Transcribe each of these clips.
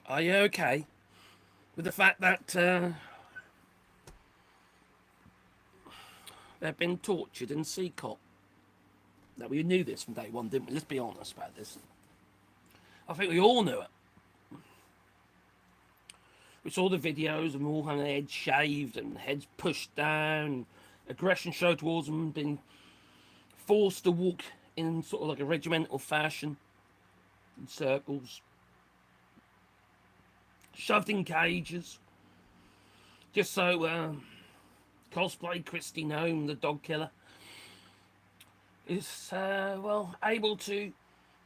Are you okay with the fact that they've been tortured in CECOT? Now, we knew this from day one, didn't we? Let's be honest about this. I think we all knew it. We saw the videos of them all having their heads shaved and heads pushed down, aggression shown towards them, being forced to walk in sort of like a regimental fashion in circles, shoved in cages, just so cosplay Christy Gnome, the dog killer, is able to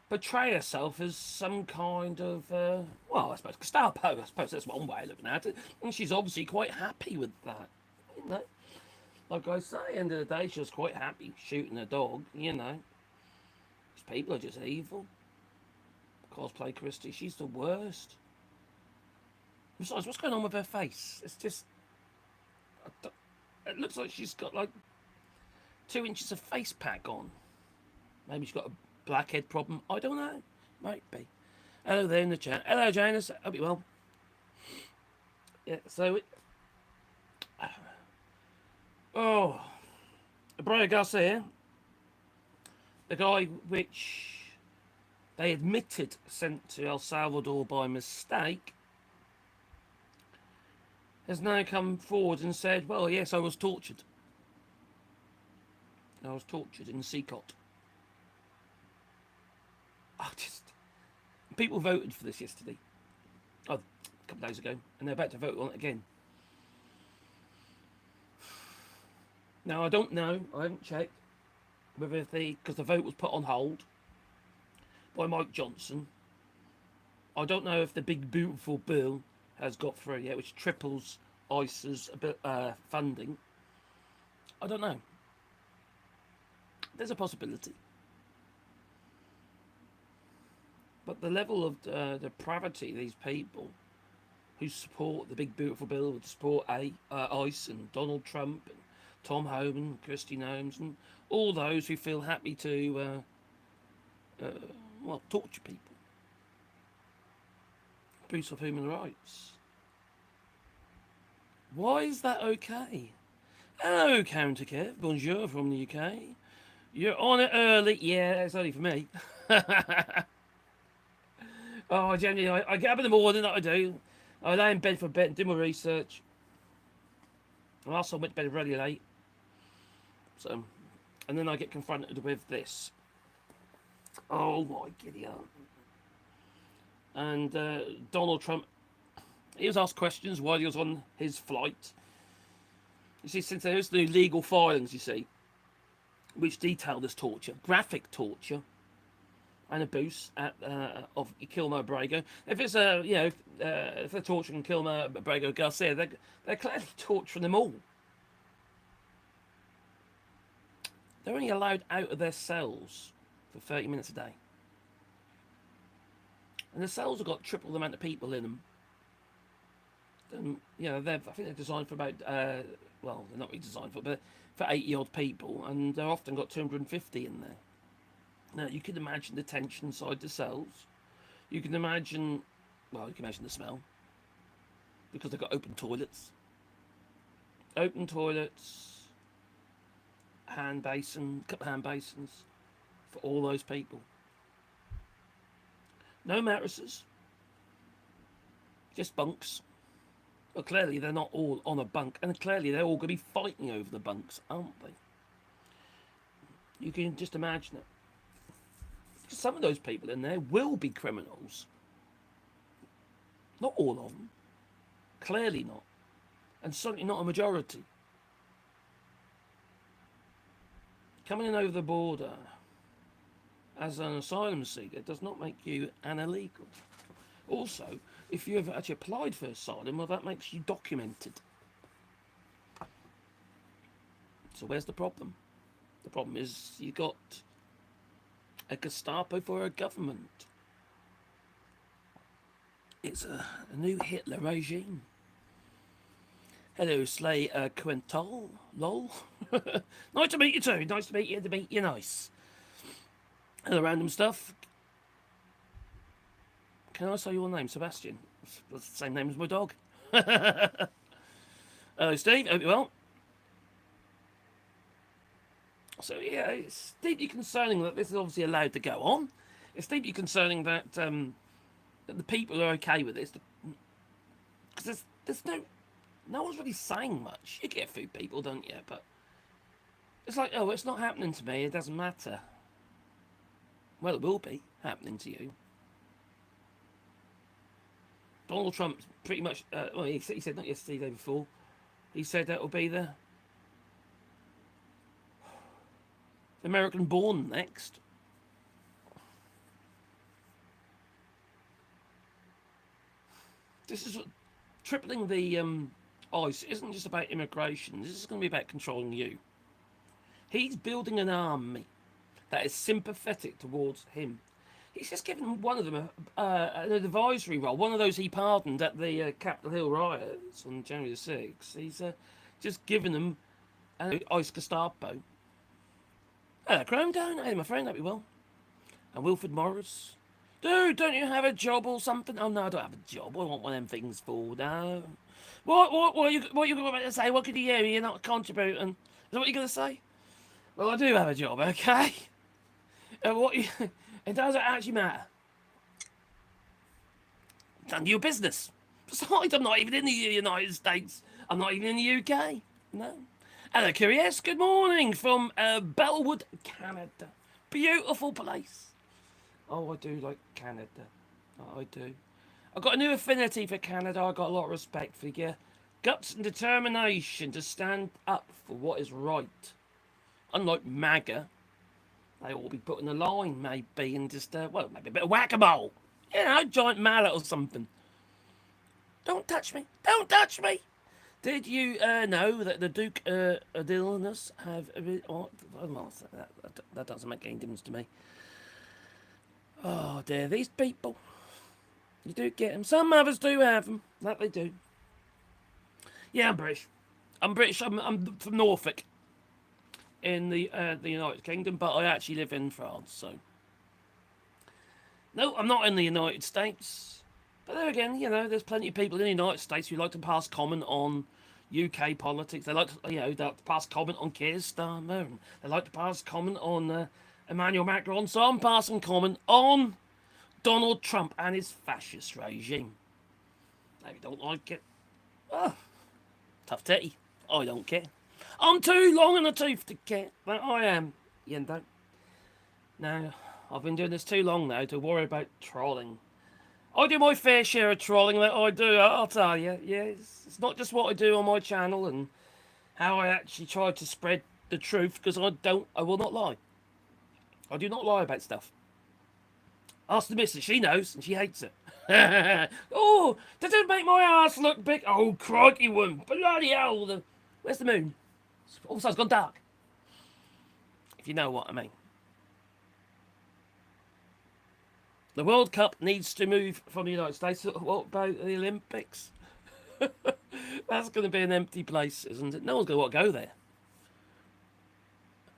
portray herself as some kind of I suppose Gestapo. I suppose that's one way of looking at it, and she's obviously quite happy with that. You know, like I say, end of the day, she was quite happy shooting a dog. You know, these people are just evil. Cosplay Christy, she's the worst. Besides, what's going on with her face? It's just, it looks like she's got like 2 inches of face pack on. Maybe she's got a blackhead problem. I don't know. Might be. Hello there in the chat. Hello, Janus. Hope you're well. Yeah, so Brian Garcia, the guy which they admitted sent to El Salvador by mistake, has now come forward and said, well, yes, I was tortured. I was tortured in CECOT. People voted for this yesterday. A couple of days ago. And they're about to vote on it again. Now, I don't know. I haven't checked whether because the vote was put on hold by Mike Johnson. I don't know if the big beautiful bill has got through yet, which triples ICE's funding. I don't know. There's a possibility. But the level of depravity of these people who support the big beautiful bill, would support ICE and Donald Trump and Tom Homan, Christy Gnomes, and all those who feel happy to torture people, abuse of human rights. Why is that okay? Hello, Counter Kev. Bonjour from the UK. You're on it early. Yeah, it's only for me. Oh, generally, I get up in the morning, like I do. I lay in bed for a bit and do my research. And also, I went to bed really late. So, and then I get confronted with this. Oh my giddy aunt. And Donald Trump, he was asked questions while he was on his flight. You see, since there's the legal filings, you see, which detail this torture, graphic torture, and abuse of Kilmer Abrego. If it's if they're torturing Kilmer Abrego Garcia, they're clearly torturing them all. They're only allowed out of their cells for 30 minutes a day. And the cells have got triple the amount of people in them. And, I think they're designed for about, they're not really designed but for 80 odd people, and they've often got 250 in there. Now, you can imagine the tension inside the cells. You can imagine the smell, because they've got open toilets. Open toilets, couple of hand basins for all those people. No mattresses, just bunks. Well, clearly they're not all on a bunk, and clearly they're all going to be fighting over the bunks, aren't they? You can just imagine it. Some of those people in there will be criminals. Not all of them. Clearly not. And certainly not a majority. Coming in over the border as an asylum seeker does not make you an illegal. Also, if you have actually applied for asylum, well, that makes you documented. So where's the problem? The problem is you got a Gestapo for a government. It's a new Hitler regime. Hello, Slay Quintal. Lol. Nice to meet you too. Nice to meet you. Nice. Hello, random stuff. can I say your name? Sebastian. That's the same name as my dog. Hello, Steve. Hope you're well. So, yeah, it's deeply concerning that this is obviously allowed to go on. It's deeply concerning that, that the people are okay with this. Because there's no one's really saying much. You get food people, don't you? But it's like, oh, it's not happening to me. It doesn't matter. Well, it will be happening to you. Donald Trump pretty much, well, he said not yesterday, the day before, he said that will be the American born next. This is tripling the ICE isn't just about immigration. This is going to be about controlling you. He's building an army that is sympathetic towards him. He's just given one of them an advisory role, one of those he pardoned at the Capitol Hill riots on January the 6th. He's just given them an ICE Gestapo. Hello, Chrome Down. Hey, my friend, hope you well. And Wilfred Morris. Dude, don't you have a job or something? Oh, no, I don't have a job. What do I want one of them things for? No. What are you going to say? What could you hear? You're not contributing. Is that what you're going to say? Well, I do have a job, okay? It doesn't actually matter. It's none of your business. Besides, I'm not even in the United States. I'm not even in the UK. No. Hello, Curious. Good morning from Bellwood, Canada. Beautiful place. Oh, I do like Canada. Oh, I do. I've got a new affinity for Canada. I've got a lot of respect for your guts and determination to stand up for what is right. Unlike MAGA, they all be put in a line, maybe, and just, well, maybe a bit of whack-a-mole. You know, giant mallet or something. Don't touch me. Don't touch me. Did you know that the Duke of Illness have a bit... Oh, that doesn't make any difference to me. Oh, dear, these people. You do get them. Some others do have them. That they do. Yeah, I'm British. I'm from Norfolk in the United Kingdom, but I actually live in France, so... No, I'm not in the United States. But there again, you know, there's plenty of people in the United States who like to pass comment on UK politics. They like to, they like to pass comment on Keir Starmer. And they like to pass comment on Emmanuel Macron. So I'm passing comment on Donald Trump and his fascist regime. If you don't like it, oh, tough titty. I don't care. I'm too long in the tooth to care. But I am. You know. Now, I've been doing this too long now to worry about trolling. I do my fair share of trolling, that I do, I'll tell you. Yeah, it's not just what I do on my channel and how I actually try to spread the truth, because I will not lie. I do not lie about stuff. Ask the missus, she knows, and she hates it. Oh, does it make my ass look big? Oh, crikey, woman. Bloody hell. Where's the moon? All of a sudden, it's gone dark. If you know what I mean. The World Cup needs to move from the United States. What about the Olympics? That's going to be an empty place, isn't it? No one's going to want to go there.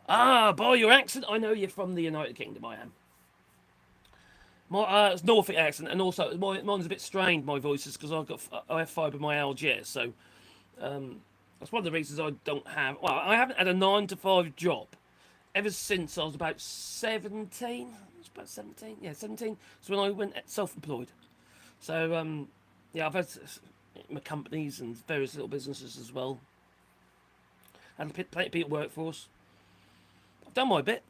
Ah, by your accent, I know you're from the United Kingdom. I am. My it's Norfolk accent, and also mine's a bit strained. My voice is because I have fibromyalgia, so that's one of the reasons I don't have. Well, I haven't had a 9-to-5 job ever since I was about 17. About 17, yeah, 17. So when I went self-employed. So, yeah, I've had my companies and various little businesses as well. Had plenty of people work for us. I've done my bit.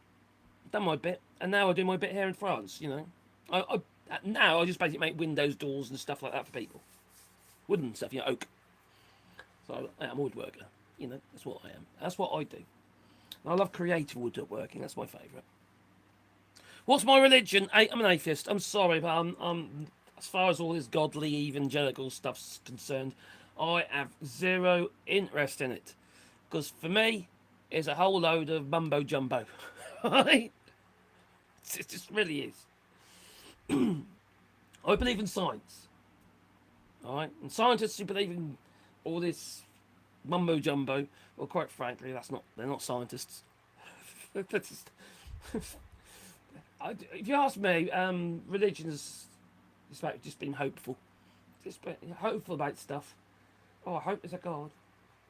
And now I do my bit here in France, you know. Now I just basically make windows, doors and stuff like that for people. Wooden stuff, you know, oak. So I'm a woodworker. You know, that's what I am. That's what I do. And I love creative woodworking. That's my favourite. What's my religion? I'm an atheist. I'm sorry, but I'm as far as all this godly evangelical stuff's concerned, I have zero interest in it. Because for me, it's a whole load of mumbo jumbo. Right? It just really is. I believe in science. Alright? And scientists who believe in all this mumbo jumbo, well, quite frankly, they're not scientists. If you ask me, religion is Just being hopeful. Just being hopeful about stuff. Oh, I hope there's a God.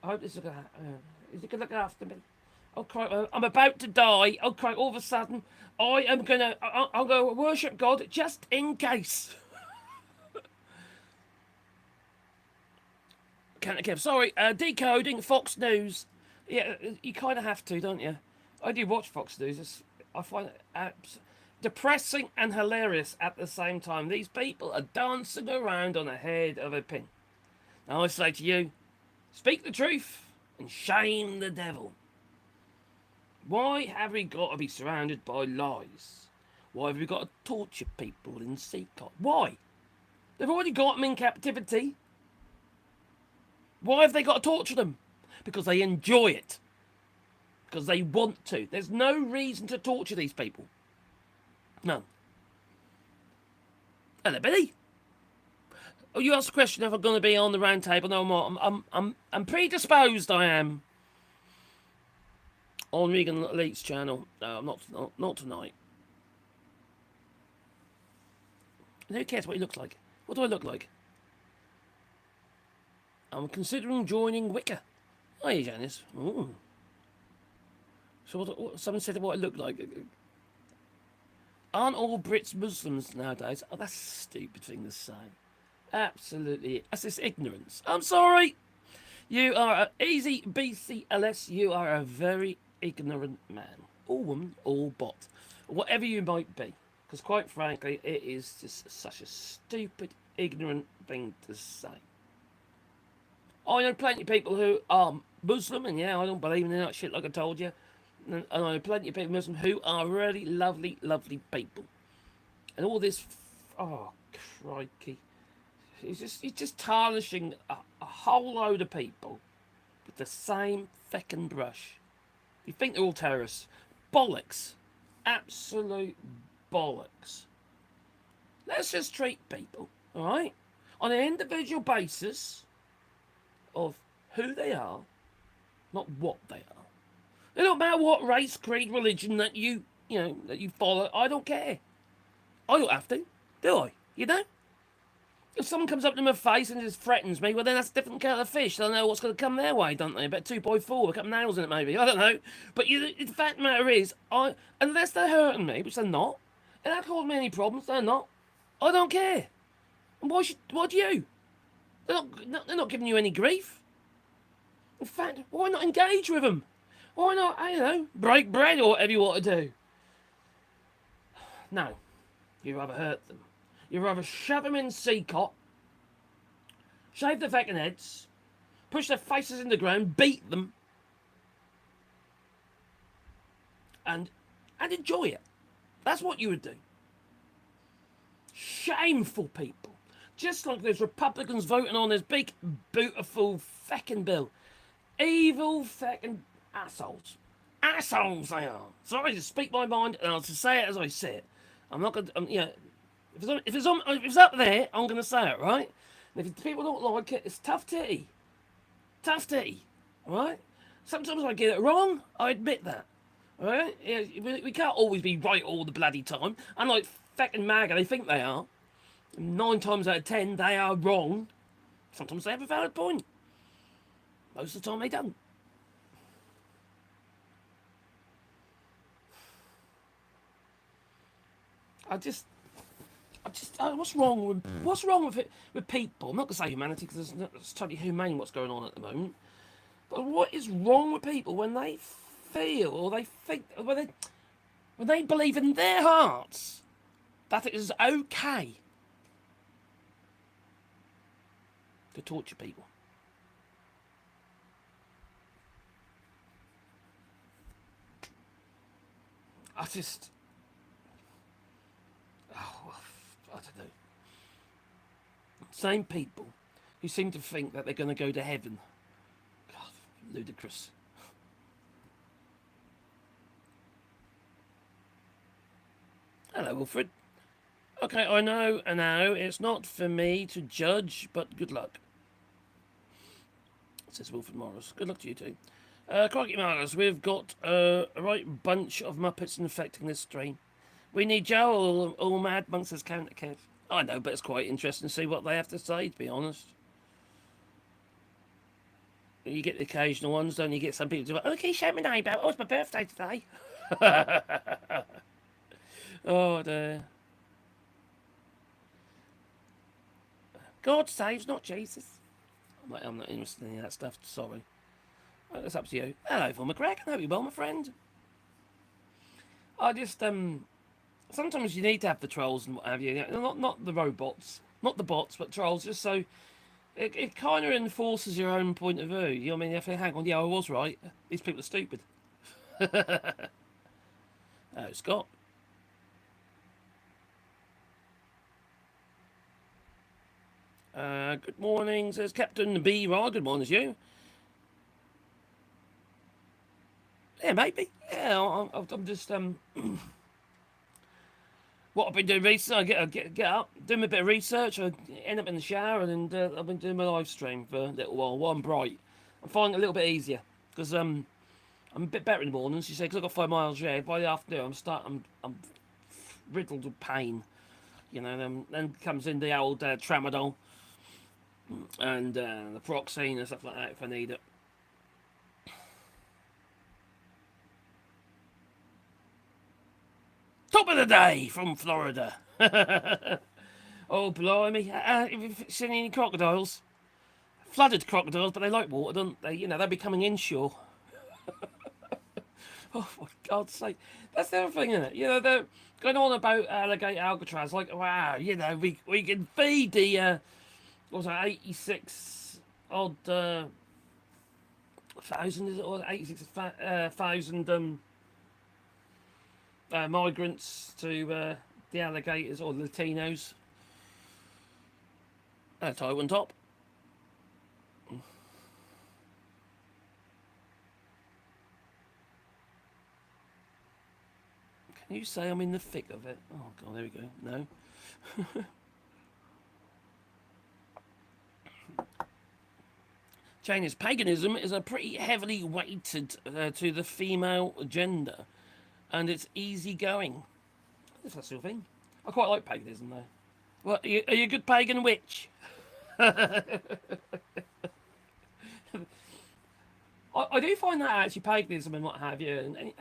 I hope this is going to... is he going to look after me? Oh, cry, I'm about to die. Oh, cry, all of a sudden, I'm going to worship God just in case. Can't give. Sorry, decoding Fox News. Yeah, you kind of have to, don't you? I do watch Fox News. I find it depressing and hilarious at the same time. These people are dancing around on the head of a pin. Now I say to you, speak the truth and shame the devil. Why have we got to be surrounded by lies? Why have we got to torture people in CECOT? Why? They've already got them in captivity. Why have they got to torture them? Because they enjoy it. Because they want to. There's no reason to torture these people. None. Hello, Billy. Oh, you asked the question if I'm going to be on the round table. No, I'm not. I'm predisposed. I am. On Regan Elite's channel. No, I'm not tonight. And who cares what he looks like? What do I look like? I'm considering joining Wicca. Hi, Janice. Ooh. So what, someone said what I look like. Aren't all Brits Muslims nowadays? Oh, that's a stupid thing to say. Absolutely. That's just ignorance. I'm sorry. You are easy BCLS. You are a very ignorant man. Or woman, or bot. Whatever you might be. Because quite frankly, it is just such a stupid, ignorant thing to say. I know plenty of people who are Muslim, and yeah, I don't believe in that shit like I told you. And I know plenty of people Muslim who are really lovely, lovely people. And all this, oh crikey, it's just tarnishing a whole load of people with the same feckin' brush. You think they're all terrorists? Bollocks, absolute bollocks. Let's just treat people, all right, on an individual basis of who they are, not what they are. It don't matter what race, creed, religion that you follow. I don't care. I don't have to, do I? You know? If someone comes up to my face and just threatens me, well, then that's a different kettle of fish. They'll know what's going to come their way, don't they? About 2x4 with a couple of nails in it, maybe. I don't know. But the fact of the matter is, unless they're hurting me, which they're not, and that causes me any problems, they're not, I don't care. And why do you? They're not giving you any grief. In fact, why not engage with them? Why not, break bread or whatever you want to do? No. You'd rather hurt them. You'd rather shove them in CECOT, shave their fucking heads, push their faces in the ground, beat them, and enjoy it. That's what you would do. Shameful people. Just like those Republicans voting on this big, beautiful fucking bill. Evil fucking assholes. Assholes they are. Sorry to speak my mind, and I'll just say it as I say it. I'm not going to, if it's up there, I'm going to say it, right? And if people don't like it, it's tough titty. Tough titty, right? Sometimes I get it wrong, I admit that. Alright? Yeah, we can't always be right all the bloody time. Unlike fucking MAGA, they think they are. 9 times out of 10, they are wrong. Sometimes they have a valid point. Most of the time, they don't. What's wrong with it with people? I'm not gonna say humanity because it's totally humane what's going on at the moment. But what is wrong with people when they feel or they think when they believe in their hearts that it is okay to torture people? I don't know. Same people who seem to think that they're going to go to heaven. God, ludicrous. Hello, Wilfred. Okay, I know, it's not for me to judge, but good luck. Says Wilfred Morris. Good luck to you too. Crikey Marcus, we've got a right bunch of Muppets infecting this stream. We need Joe, all mad monks as counter Kev. I know, but it's quite interesting to see what they have to say, to be honest. You get the occasional ones, don't you? Get some people do like, okay, shout my name out. Oh, it's my birthday today. Oh, dear. God saves, not Jesus. I'm not interested in any of that stuff, sorry. Well, that's up to you. Hello, Phil McGregor. I hope you're well, my friend. I just, sometimes you need to have the trolls and what have you. Not the robots, not the bots, but trolls, just so it kind of enforces your own point of view. You know what I mean? If you hang on, yeah, I was right. These people are stupid. Oh, Scott. Good morning, says Captain B. Rod. Good morning to you. Yeah, maybe. Yeah, I'm just what I've been doing recently. I get up, doing a bit of research. I end up in the shower, and I've been doing my live stream for a little while I'm bright. I'm finding it a little bit easier because I'm a bit better in the mornings. You say because I've got 5 miles. Yeah, by the afternoon I'm riddled with pain. You know, then comes in the old tramadol and the proxine and stuff like that if I need it. Top of the day from Florida. Oh, blimey. Have you seen any crocodiles? Flooded crocodiles, but they like water, don't they? You know, they're becoming inshore. Oh, for God's sake. That's the other thing, isn't it? You know, they're going on about alligator Alcatraz. Like, wow, you know, we can feed the, what was that, 86 odd thousand, is it? Or 86,000 migrants to the alligators or the Latinos. Taiwan top. Can you say I'm in the thick of it? Oh, God, there we go. No. Chinese paganism is a pretty heavily weighted to the female gender, and it's easygoing. If that's your thing. I quite like paganism, though. Well, are you a good pagan witch? I do find that actually paganism and what have you, and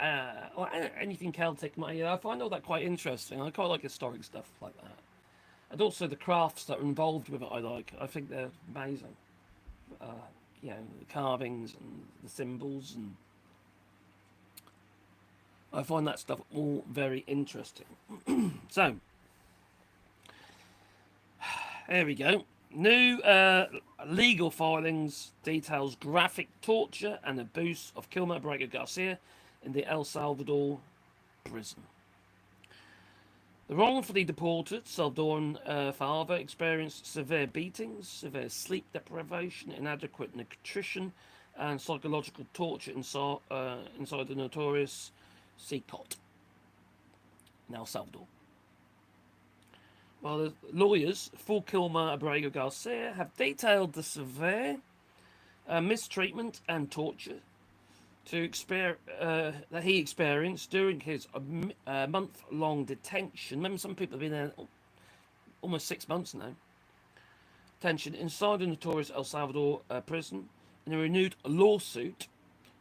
or anything Celtic, I find all that quite interesting. I quite like historic stuff like that, and also the crafts that are involved with it. I like. I think they're amazing. Uh, you know, the carvings and the symbols, and I find that stuff all very interesting. So, here we go. New legal filings details graphic torture and abuse of Kilmer Abrego Garcia in the El Salvador prison. The wrongfully deported Salvadoran father experienced severe beatings, severe sleep deprivation, inadequate nutrition, and psychological torture inside the notorious CECOT in El Salvador. Well, the lawyers for Kilmer Abrego Garcia have detailed the severe mistreatment and torture that he experienced during his month-long detention. Remember, some people have been there almost 6 months now. Detention inside the notorious El Salvador prison in a renewed lawsuit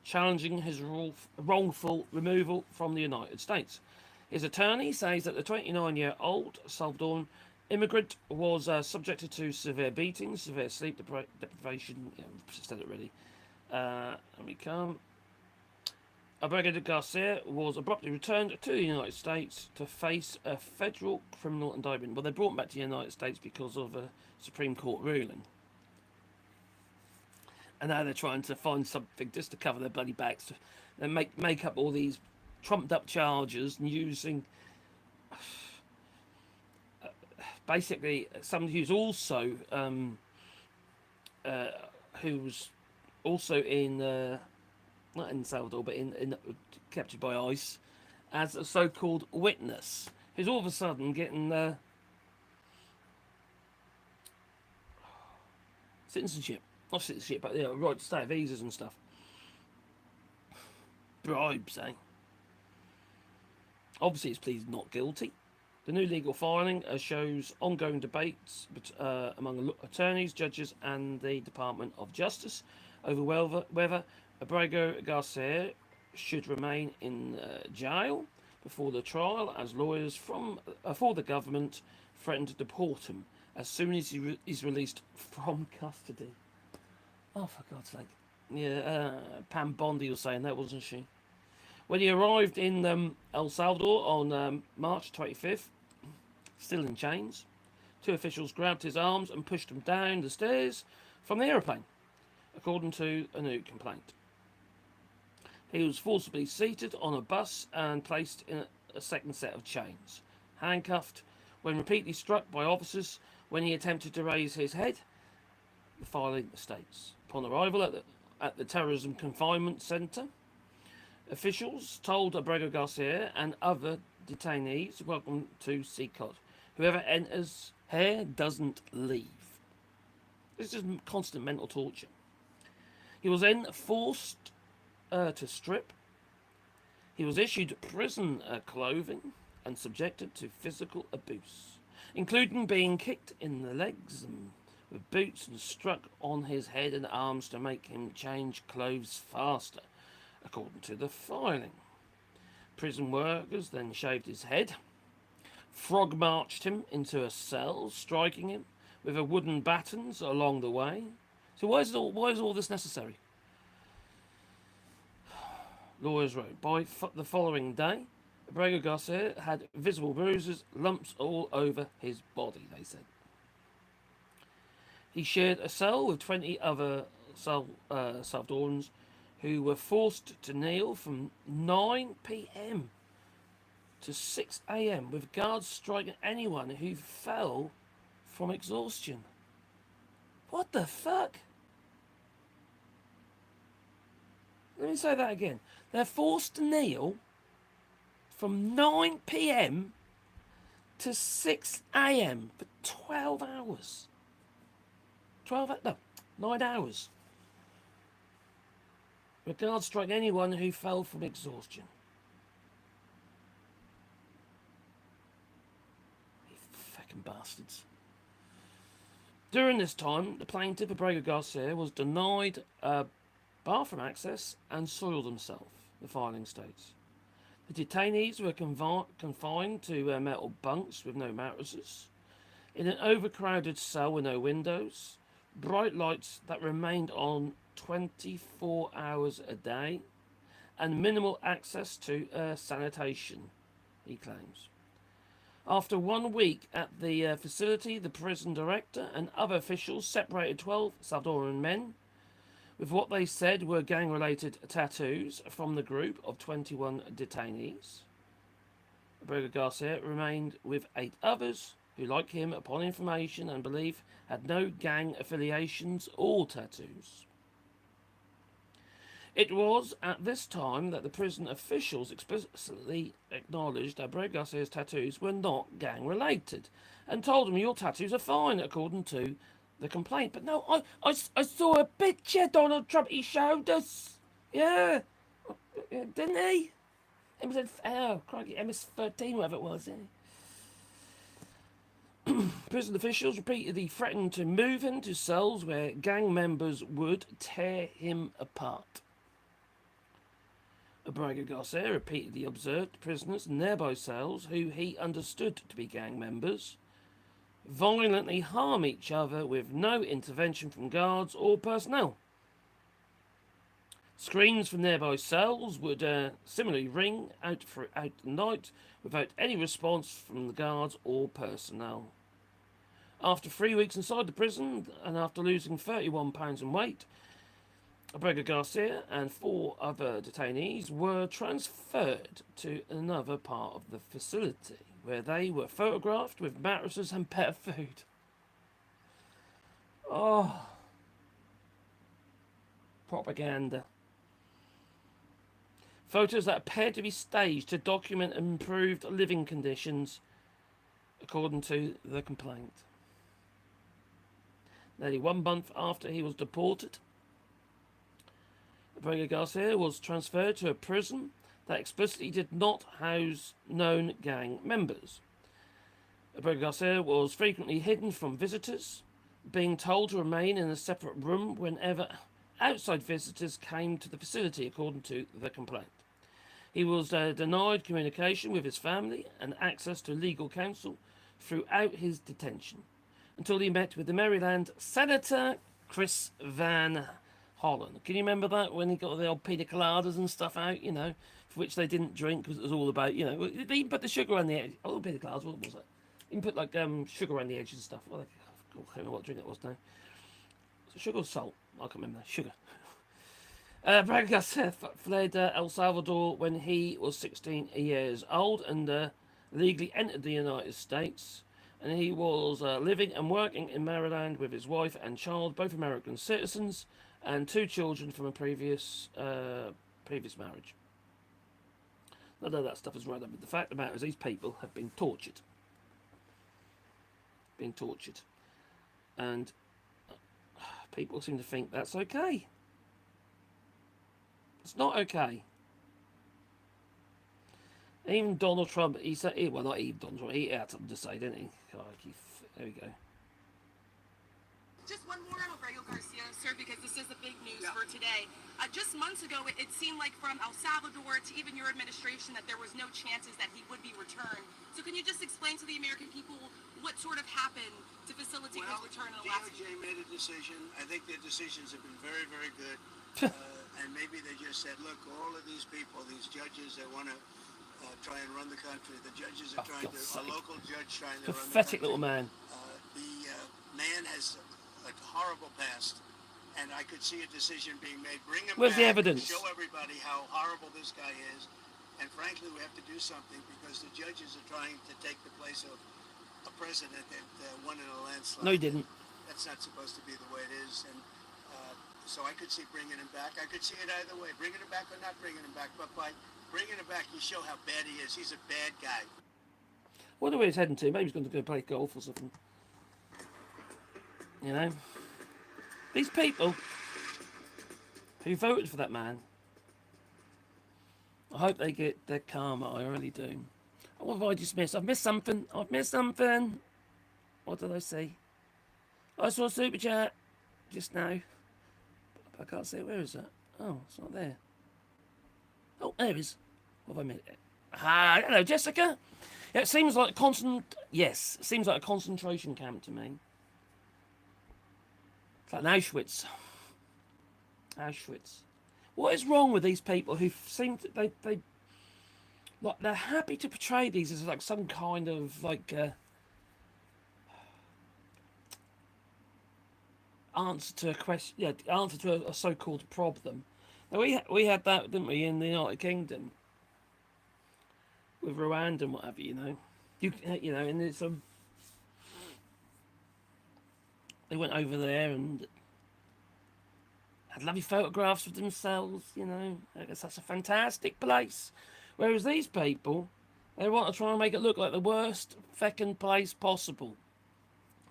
challenging his wrongful removal from the United States. His attorney says that the 29-year-old Salvadoran immigrant was subjected to severe beatings, severe sleep deprivation. Yeah, I've said it already. Here we come. Abrego Garcia was abruptly returned to the United States to face a federal criminal indictment. Well, they brought him back to the United States because of a Supreme Court ruling. And now they're trying to find something just to cover their bloody backs and make up all these trumped up charges and using basically somebody who's also in not in Salvador but in captured by ICE as a so-called witness who's all of a sudden getting citizenship, not citizenship, but right to stay, visas and stuff. Bribes, eh? Obviously, he's pleaded not guilty. The new legal filing shows ongoing debates among attorneys, judges, and the Department of Justice over whether Abrego Garcia should remain in jail before the trial, as lawyers for the government threatened to deport him as soon as he is released from custody. Oh, for God's sake. Yeah, Pam Bondi was saying that, wasn't she? When he arrived in El Salvador on March 25th, still in chains, two officials grabbed his arms and pushed him down the stairs from the aeroplane, according to a new complaint. He was forcibly seated on a bus and placed in a second set of chains, handcuffed when repeatedly struck by officers when he attempted to raise his head, the filing states. Upon arrival at the terrorism confinement centre, officials told Abrego Garcia and other detainees, "Welcome to CECOT. Whoever enters here doesn't leave." This is constant mental torture. He was then forced to strip. He was issued prison clothing and subjected to physical abuse, including being kicked in the legs and with boots and struck on his head and arms to make him change clothes faster, according to the filing. Prison workers then shaved his head, frog marched him into a cell, striking him with a wooden batons along the way. So why is all this necessary? Lawyers wrote, by the following day, Abrego Garcia had visible bruises, lumps all over his body, they said. He shared a cell with 20 other Salvadorans who were forced to kneel from 9 p.m. to 6 a.m. with guards striking anyone who fell from exhaustion. What the fuck? Let me say that again. They're forced to kneel from 9 p.m. to 6 a.m. for 12 hours. 9 hours. With guards striking anyone who fell from exhaustion. You fucking bastards. During this time, the plaintiff, Abrego Garcia, was denied bathroom access and soiled himself, the filing states. The detainees were confined to metal bunks with no mattresses, in an overcrowded cell with no windows, bright lights that remained on 24 hours a day, and minimal access to sanitation, he claims. After 1 week at the facility, the prison director and other officials separated 12 Salvadoran men with what they said were gang-related tattoos from the group of 21 detainees. Abrego Garcia remained with 8 others who, like him, upon information and belief, had no gang affiliations or tattoos. It was at this time that the prison officials explicitly acknowledged that Abrego Garcia's tattoos were not gang-related and told him, "Your tattoos are fine," according to the complaint. But no, I saw a picture Donald Trump, he showed us. Yeah, didn't he? MS-13, whatever it was. Prison officials repeatedly threatened to move him to cells where gang members would tear him apart. Abrego Garcia repeatedly observed prisoners in nearby cells who he understood to be gang members violently harm each other with no intervention from guards or personnel. Screams from nearby cells would similarly ring out throughout the night without any response from the guards or personnel. After 3 weeks inside the prison and after losing 31 pounds in weight, Abrego Garcia and 4 other detainees were transferred to another part of the facility where they were photographed with mattresses and pet food. Oh, propaganda. Photos that appeared to be staged to document improved living conditions, according to the complaint. Nearly 1 month after he was deported, Abrego Garcia was transferred to a prison that explicitly did not house known gang members. Abrego Garcia was frequently hidden from visitors, being told to remain in a separate room whenever outside visitors came to the facility, according to the complaint. He was denied communication with his family and access to legal counsel throughout his detention until he met with the Maryland Senator Chris Van Hollen. Can you remember that when he got the old pina coladas and stuff out, for which they didn't drink because it was all about, they even put the sugar on the edge. Oh, pina coladas, what was it? You can put like sugar around the edges and stuff. Well, I can't remember what drink it was now. Sugar or salt? I can't remember. Sugar. Bragas fled El Salvador when he was 16 years old and legally entered the United States. And he was living and working in Maryland with his wife and child, both American citizens, and 2 children from a previous marriage. None of that stuff is right up. But the fact of the matter is these people have been tortured. And people seem to think that's okay. It's not okay. Even Donald Trump, he said, well, not even Donald Trump, he had something to say, didn't he? There we go. Just one more on Abrego Garcia, sir, because this is the big news for today. Just months ago, it seemed like from El Salvador to even your administration that there was no chances that he would be returned. So can you just explain to the American people what sort of happened to facilitate his return in the last DOJ made a decision. I think their decisions have been very, very good. And maybe they just said, look, all of these people, these judges that want to try and run the country, the judges are trying to, a local judge trying to run the country. Pathetic little man. The man has a horrible past, and I could see a decision being made. Bring him Where's back, the evidence? show everybody how horrible this guy is. And frankly, we have to do something because the judges are trying to take the place of a president that won in a landslide. No, he didn't. That's not supposed to be the way it is. And so I could see bringing him back. I could see it either way, bringing him back or not bringing him back. But by bringing him back, you show how bad he is. He's a bad guy. I wonder where he's heading to. Maybe he's going to go play golf or something. These people who voted for that man, I hope they get their karma. I really do. What have I dismissed? I've missed something. What did I see? I saw a super chat just now. I can't see it. Where is that? Oh, it's not there. Oh, there it is. What have I missed? Hello, Jessica. Yeah, it seems like it seems like a concentration camp to me. It's like an Auschwitz. What is wrong with these people who seem to they like they're happy to portray these as like some kind of like answer to a question, answer to a so-called problem. Now we had that, didn't we, in the United Kingdom with Rwanda and what have you, and it's they went over there and had lovely photographs of themselves, It's such a fantastic place. Whereas these people, they want to try and make it look like the worst feckin' place possible.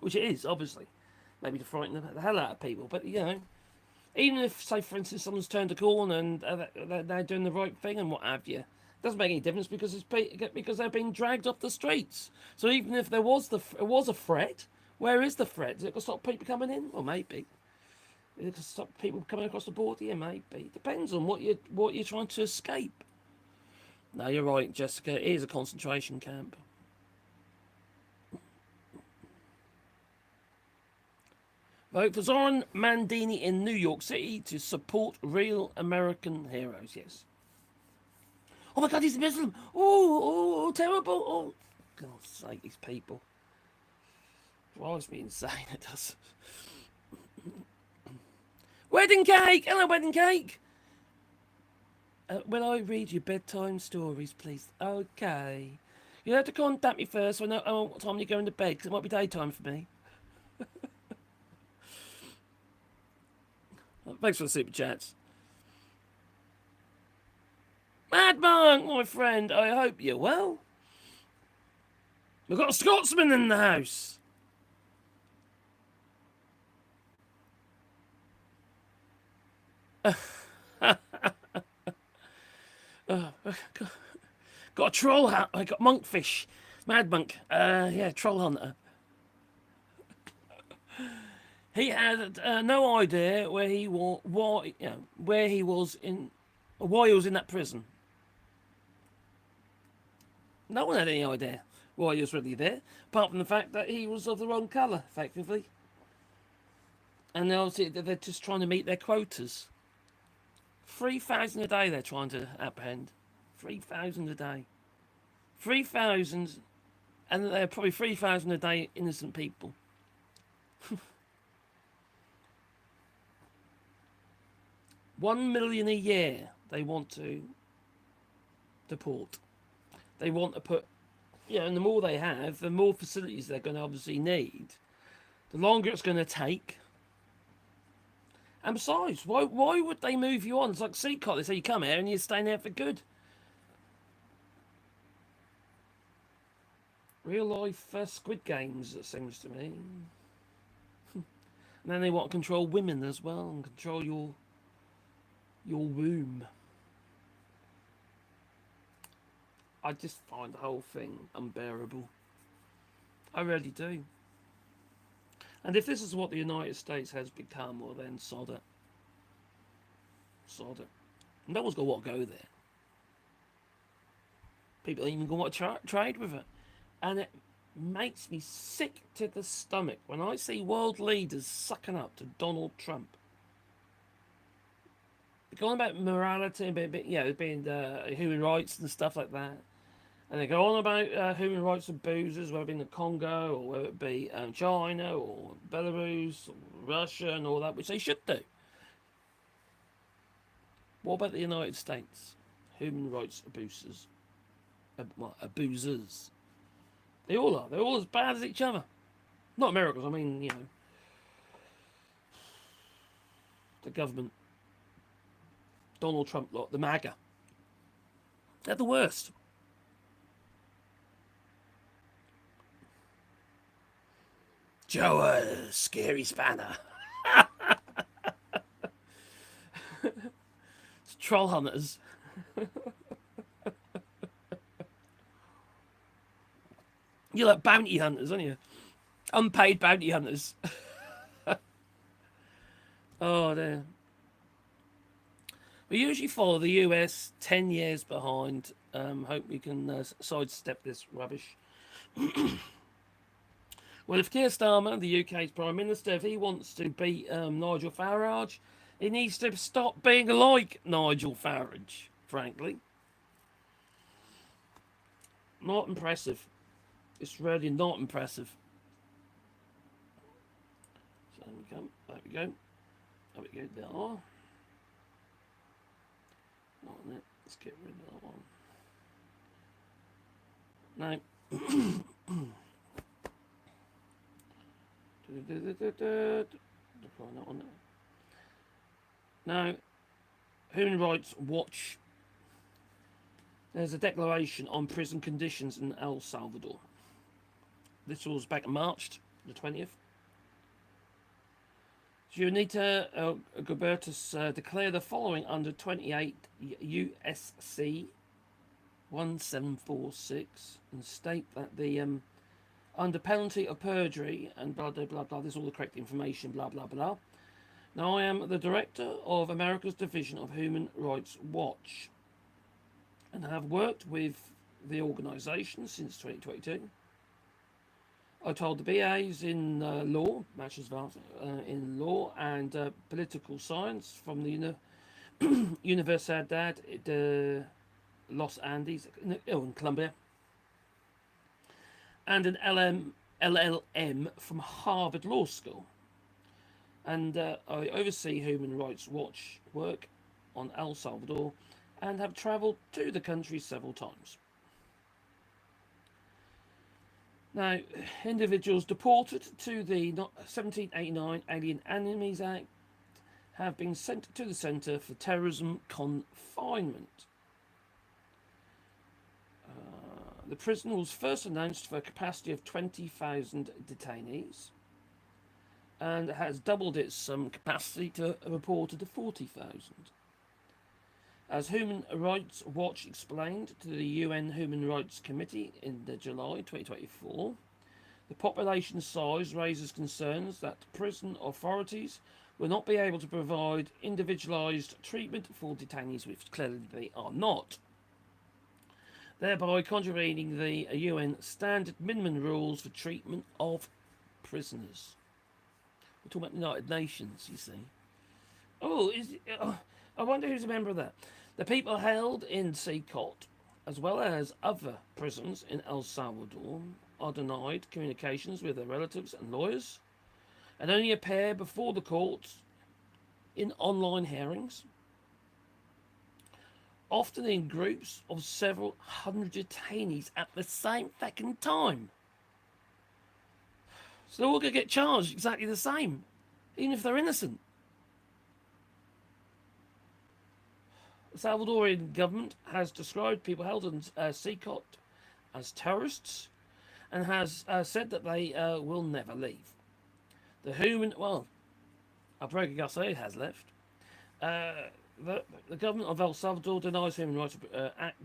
Which it is, obviously. Maybe to frighten the hell out of people. But, even if, say, for instance, someone's turned a corner and they're doing the right thing and what have you, it doesn't make any difference because they're being dragged off the streets. So even if there was a threat, where is the threat? Is it going to stop people coming in? Well, maybe. Is it going to stop people coming across the border? Yeah, maybe. Depends on what you're trying to escape. No, you're right, Jessica. It is a concentration camp. Vote for Zoran Mandini in New York City to support real American heroes. Yes. Oh my God, he's a Muslim. Oh, terrible. Oh, God's sake, these people. Drives me insane, it does. Wedding cake! Hello, wedding cake! Will I read you bedtime stories, please? Okay. You'll have to contact me first so I know what time you're going to bed, because it might be daytime for me. Thanks for the super chats. Mad Monk, my friend, I hope you're well. We've got a Scotsman in the house. Got a troll hat. I got monkfish. Mad Monk, yeah, troll hunter. He had no idea where he was, why he was in that prison. No one had any idea why he was really there, apart from the fact that he was of the wrong colour, effectively. And obviously they're just trying to meet their quotas. 3,000 a day they're trying to apprehend. 3,000 a day. 3,000, and they're probably 3,000 a day innocent people. 1 million a year they want to deport. They want to put, and the more they have, the more facilities they're going to obviously need, the longer it's going to take. And besides, why would they move you on? It's like CECOT. They say you come here and you're staying there for good. Real life Squid Games, it seems to me. And then they want to control women as well and control your womb. I just find the whole thing unbearable. I really do. And if this is what the United States has become, well then sod it. Sod it. No one's going to want to go there. People ain't even going to want to trade with it. And it makes me sick to the stomach when I see world leaders sucking up to Donald Trump. They're going about morality, being human rights and stuff like that. And they go on about human rights abuses, whether it be in the Congo or whether it be China or Belarus or Russia and all that, which they should do. What about the United States? Human rights abusers. Abusers. They all are. They're all as bad as each other. Not Americans, I mean, the government. Donald Trump lot, the MAGA. They're the worst. Joe, scary spanner. It's troll hunters. You're like bounty hunters, aren't you? Unpaid bounty hunters. Oh, dear. We usually follow the US 10 years behind. Hope we can sidestep this rubbish. Well, if Keir Starmer, the UK's Prime Minister, if he wants to beat Nigel Farage, he needs to stop being like Nigel Farage, frankly. Not impressive. It's really not impressive. So there we go. There we go. There we go. There. Not on it. Let's get rid of that one. No. Now, Human Rights Watch. There's a declaration on prison conditions in El Salvador. This was back in March the 20th. Junita Gubertus declared the following under 28 USC 1746 and state that the under penalty of perjury and blah blah blah blah. This is all the correct information. Blah blah blah. Now I am the director of America's Division of Human Rights Watch, and have worked with the organisation since 2022. I told the BAs in law, Bachelor's of in law and political science from the Universidad de Los Andes in Colombia, and an LLM from Harvard Law School. And I oversee Human Rights Watch work on El Salvador and have travelled to the country several times. Now, individuals deported to the 1789 Alien Enemies Act have been sent to the Centre for Terrorism Confinement. The prison was first announced for a capacity of 20,000 detainees and has doubled its capacity to a reported 40,000. As Human Rights Watch explained to the UN Human Rights Committee in July 2024, the population size raises concerns that prison authorities will not be able to provide individualised treatment for detainees, which clearly they are not, thereby contravening the UN standard minimum rules for treatment of prisoners. We're talking about the United Nations, you see. I wonder who's a member of that. The people held in CECOT, as well as other prisons in El Salvador, are denied communications with their relatives and lawyers, and only appear before the courts in online hearings, often in groups of several hundred detainees at the same fucking time. So they're all going to get charged exactly the same, even if they're innocent. The Salvadorian government has described people held in CECOT as terrorists and has said that they will never leave. Alberto Garcia has left. The government of El Salvador denies human rights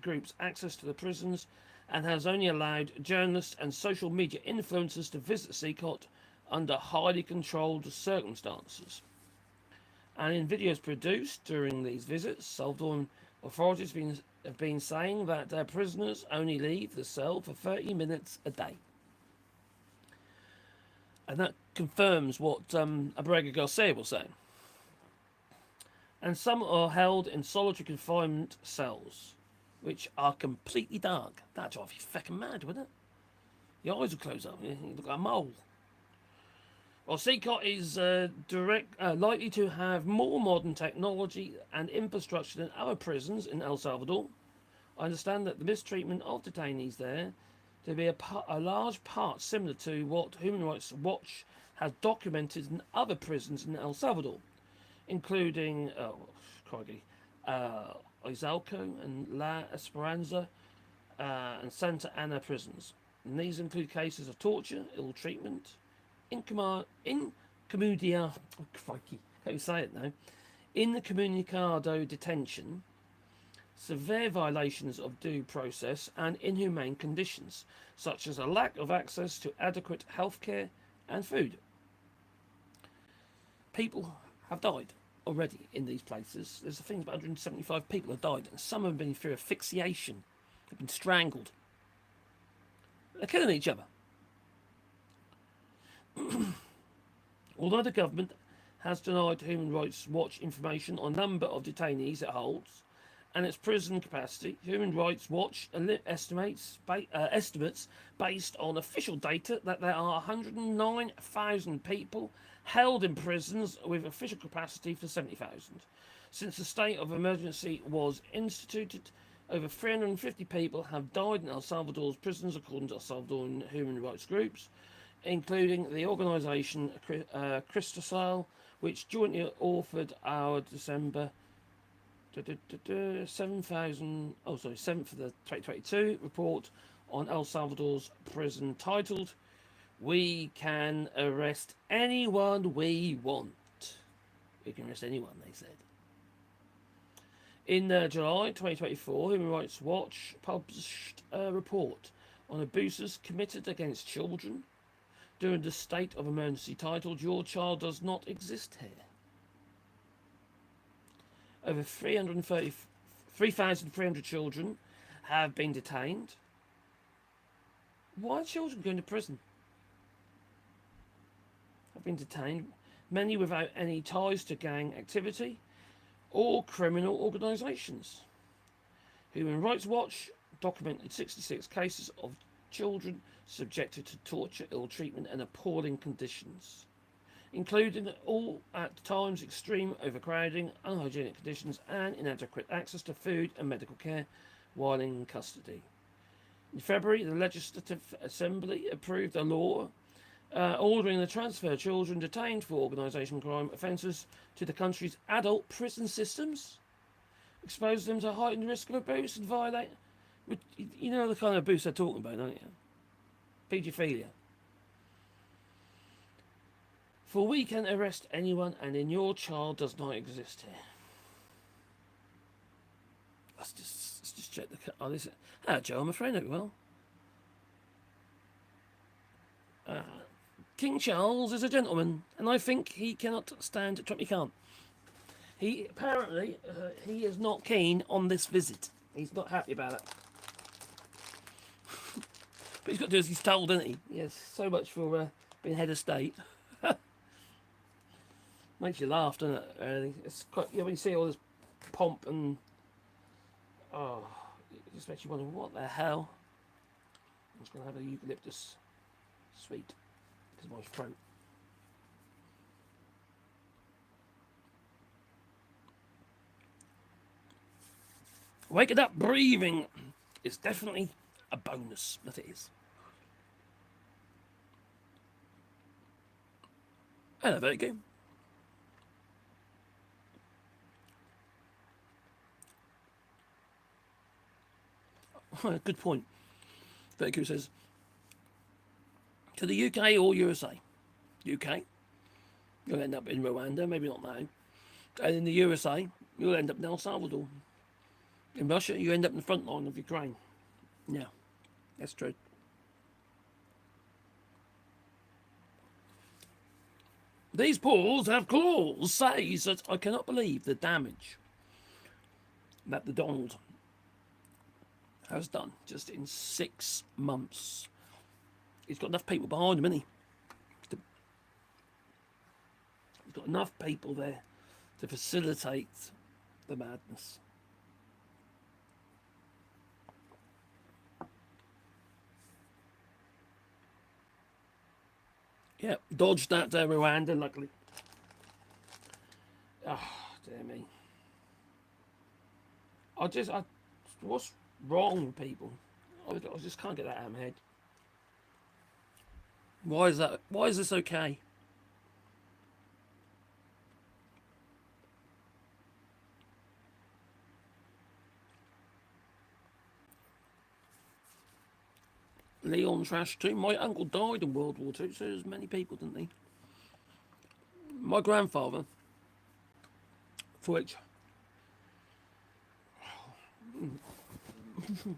groups access to the prisons and has only allowed journalists and social media influencers to visit CECOT under highly controlled circumstances. And in videos produced during these visits, Salvadoran authorities have been saying that prisoners only leave the cell for 30 minutes a day. And that confirms what Abrego Garcia was saying. And some are held in solitary confinement cells, which are completely dark. That'd drive you fucking mad, wouldn't it? Your eyes will close up. You look like a mole. Well, CECOT is likely to have more modern technology and infrastructure than other prisons in El Salvador. I understand that the mistreatment of detainees there to be a large part similar to what Human Rights Watch has documented in other prisons in El Salvador, including Izalco and La Esperanza and Santa Ana prisons. And these include cases of torture, ill treatment, incommunicado detention, severe violations of due process, and inhumane conditions, such as a lack of access to adequate healthcare and food. People have died already in these places. There's a thing about 175 people have died, and some have been through asphyxiation, have been strangled. They're killing each other. Although the government has denied Human Rights Watch information on the number of detainees it holds and its prison capacity, Human Rights Watch estimates based on official data that there are 109,000 people held in prisons with official capacity for 70,000. Since the state of emergency was instituted, over 350 people have died in El Salvador's prisons, according to El Salvadoran human rights groups, including the organisation Cristal, which jointly authored our December 7th of the 2022 report on El Salvador's prison titled "We Can Arrest Anyone We Want." We can arrest anyone, they said. In July 2024, Human Rights Watch published a report on abuses committed against children during the state of emergency titled "Your Child Does Not Exist Here." Over 3,300 children have been detained. Why are children going to prison? Have been detained, many without any ties to gang activity or criminal organisations. Human Rights Watch documented 66 cases of children subjected to torture, ill treatment and appalling conditions, including all at times extreme overcrowding, unhygienic conditions and inadequate access to food and medical care while in custody. In February, the Legislative Assembly approved a law ordering the transfer of children detained for organisation crime offences to the country's adult prison systems, expose them to heightened risk of abuse and violate. You know the kind of abuse they're talking about, don't you? Paedophilia. For we can arrest anyone, and in your child does not exist here. Let's just check the. Oh, this. Hello, Joe. I'm afraid it well. King Charles is a gentleman, and I think he cannot stand Trump. He can't. He apparently he is not keen on this visit. He's not happy about it. But he's got to do as he's told, isn't he? Yes. So much for being head of state. Makes you laugh, doesn't it? Really, it's quite. When you see all this pomp and it just makes you wonder what the hell. I'm just gonna have a eucalyptus sweet because of my throat. Waking up breathing is definitely a bonus. That it is. Hello, very good. Good point. Vertigo says, to the UK or USA? UK, you'll end up in Rwanda, maybe not now. And in the USA, you'll end up in El Salvador. In Russia, you end up in the front line of Ukraine. Yeah, that's true. These paws have claws, says that I cannot believe the damage that the Donald has done just in 6 months. He's got enough people behind him, hasn't he? He's got enough people there to facilitate the madness. Yeah, dodged that Rwanda, luckily. Oh, dear me. What's wrong with people? I just can't get that out of my head. Why is that? Why is this okay? Leon Trash too. My uncle died in World War II, so there's many people, didn't he? My grandfather, for which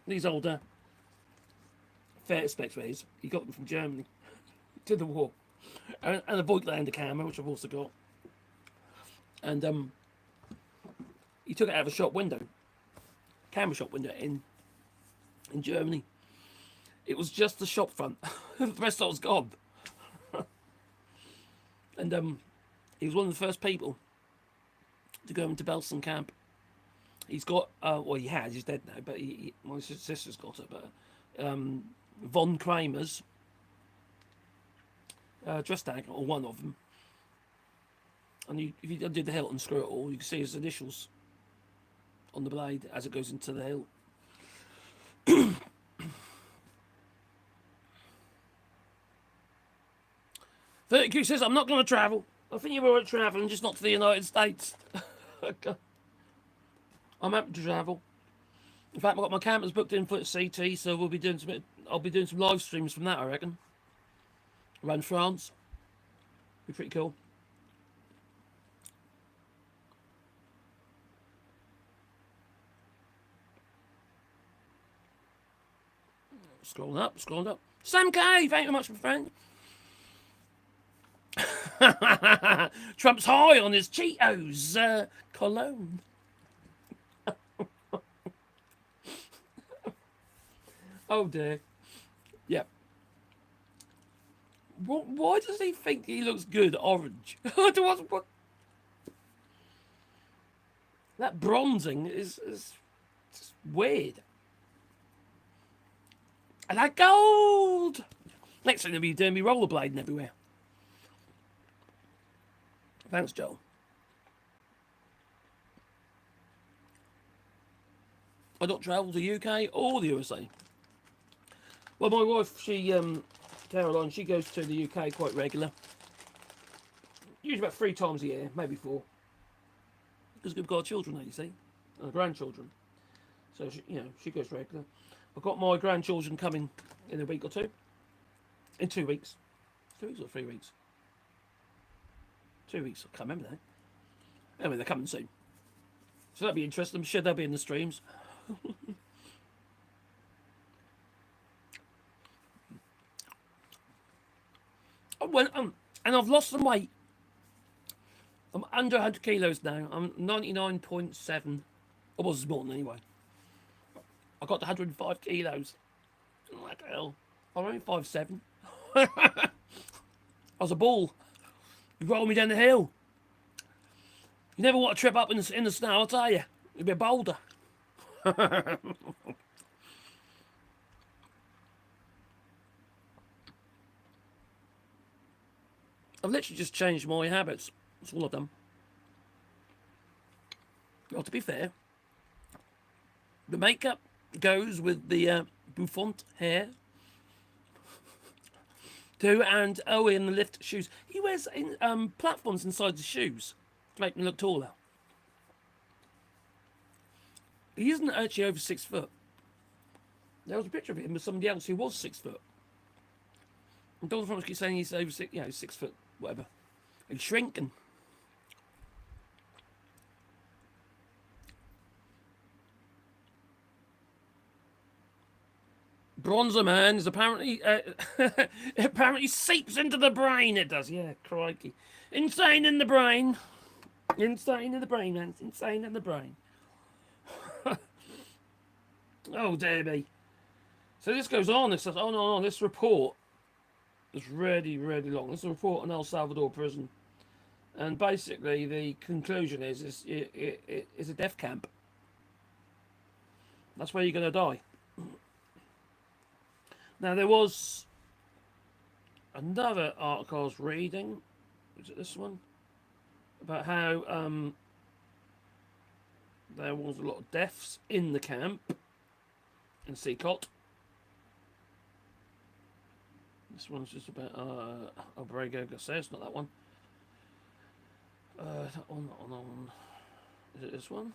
these older fair specs rays, he got them from Germany to the war, and a Voigtlander camera, which I've also got, and he took it out of a shop window, camera shop window in Germany. It was just the shop front. The rest of it was gone. And he was one of the first people to go into Belsen camp. He's got, well, he has, he's dead now, but my sister's got it, but von Kramer's dress tag, or one of them. And if you undo the hilt and screw it all, you can see his initials on the blade as it goes into the hilt. 30Q says, I'm not going to travel. I think you're all right travelling, just not to the United States. I'm happy to travel. In fact, I've got my campers booked in for CT, so I'll be doing some live streams from that, I reckon. Around France. Be pretty cool. Scrolling up. Sam K, thank you very much, my friend. Trump's high on his Cheetos cologne. Oh dear. Yep. Why does he think he looks good orange? What? That bronzing is just weird. And that gold. Next thing they'll be doing me rollerblading everywhere. Thanks, Joel. I don't travel to the UK or the USA. Well, my wife, Caroline, she goes to the UK quite regular. Usually about 3 times a year, maybe 4. Because we've got children now, you see, and grandchildren. So, she goes regular. I've got my grandchildren coming in a week or 2. In 2 weeks. 2 weeks or 3 weeks? 2 weeks, I can't remember now. Anyway, they're coming soon. So that'll be interesting. I'm sure they'll be in the streams. And I've lost some weight. I'm under 100 kilos now. I'm 99.7. I was more than anyway. I got to 105 kilos. What the hell? I'm only 5'7". I was a ball. You roll me down the hill. You never want to trip up in the snow, I'll tell you. It'd be a boulder. I've literally just changed my habits. That's all I've done. Well, to be fair, the makeup goes with the bouffant hair too, and in the lift shoes. He wears platforms inside the shoes to make them look taller. He isn't actually over 6 foot. There was a picture of him with somebody else who was 6 foot. And Donald Trump keeps saying he's over 6, 6 foot, whatever. He's shrinking. Bronzer Man is apparently apparently seeps into the brain. It does, yeah, crikey. Insane in the brain. Insane in the brain, man. Insane in the brain. Oh, dear me. So this goes on. It says, oh, no, this report is really, really long. This is a report on El Salvador prison. And basically the conclusion is it's a death camp. That's where you're going to die. Now, there was another article I was reading. Was it this one? About how there was a lot of deaths in the camp in CECOT. This one's just about Abrego Garces, not that one. That one. Is it this one?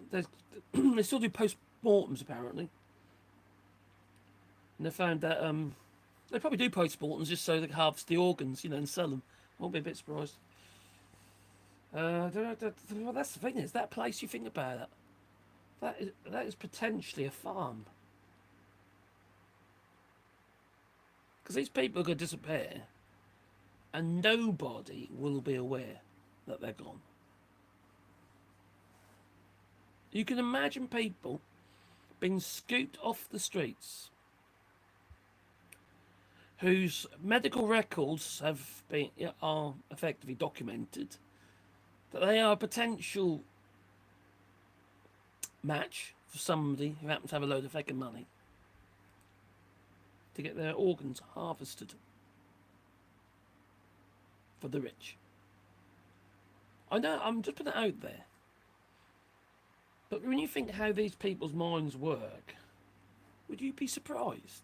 They still do post-mortems, apparently. And they found that they probably do post-mortems just so they can harvest the organs, and sell them. I won't be a bit surprised. Well, that's the thing, is that place you think about it. That is potentially a farm. Because these people are going to disappear and nobody will be aware that they're gone. You can imagine people being scooped off the streets whose medical records are effectively documented, that they are a potential match for somebody who happens to have a load of fucking money to get their organs harvested for the rich. I know, I'm just putting it out there. But when you think how these people's minds work, would you be surprised?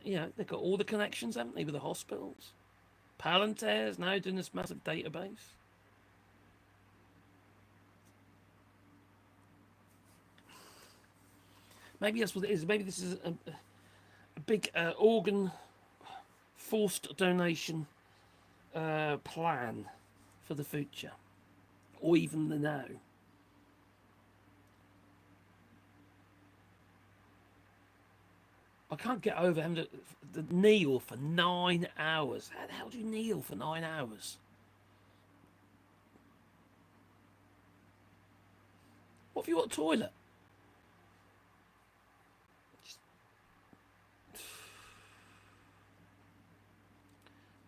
They've got all the connections, haven't they, with the hospitals? Palantir's now doing this massive database. Maybe that's what it is. Maybe this is a big organ forced donation plan for the future. Or even the now. I can't get over having to kneel for 9 hours. How the hell do you kneel for 9 hours? What if you got a toilet?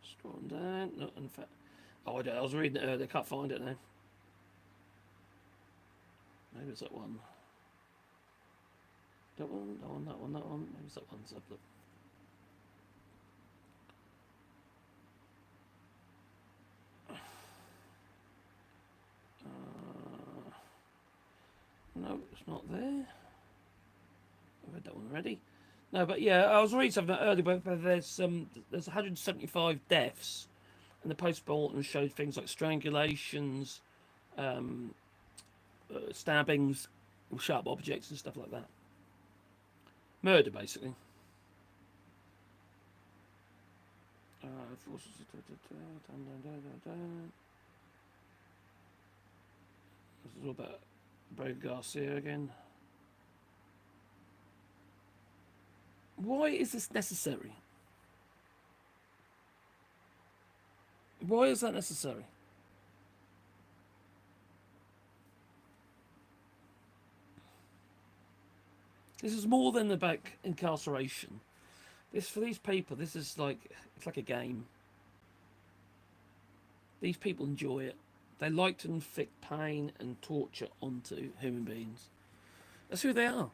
Scrolling down. No, in fact, I was reading it earlier. I can't find it now. Maybe it's that one. That one. Maybe it's that one. Let's have a look. No, it's not there. I read that one already. No, but yeah, I was reading something earlier, but there's 175 deaths, and the post-mortem showed things like strangulations, stabbings with sharp objects and stuff like that. Murder, basically. forces. This is all about Bray Garcia again. Why is this necessary? Why is that necessary? This is more than about incarceration. This, for these people, this is like, it's like a game. These people enjoy it. They like to inflict pain and torture onto human beings. That's who they are.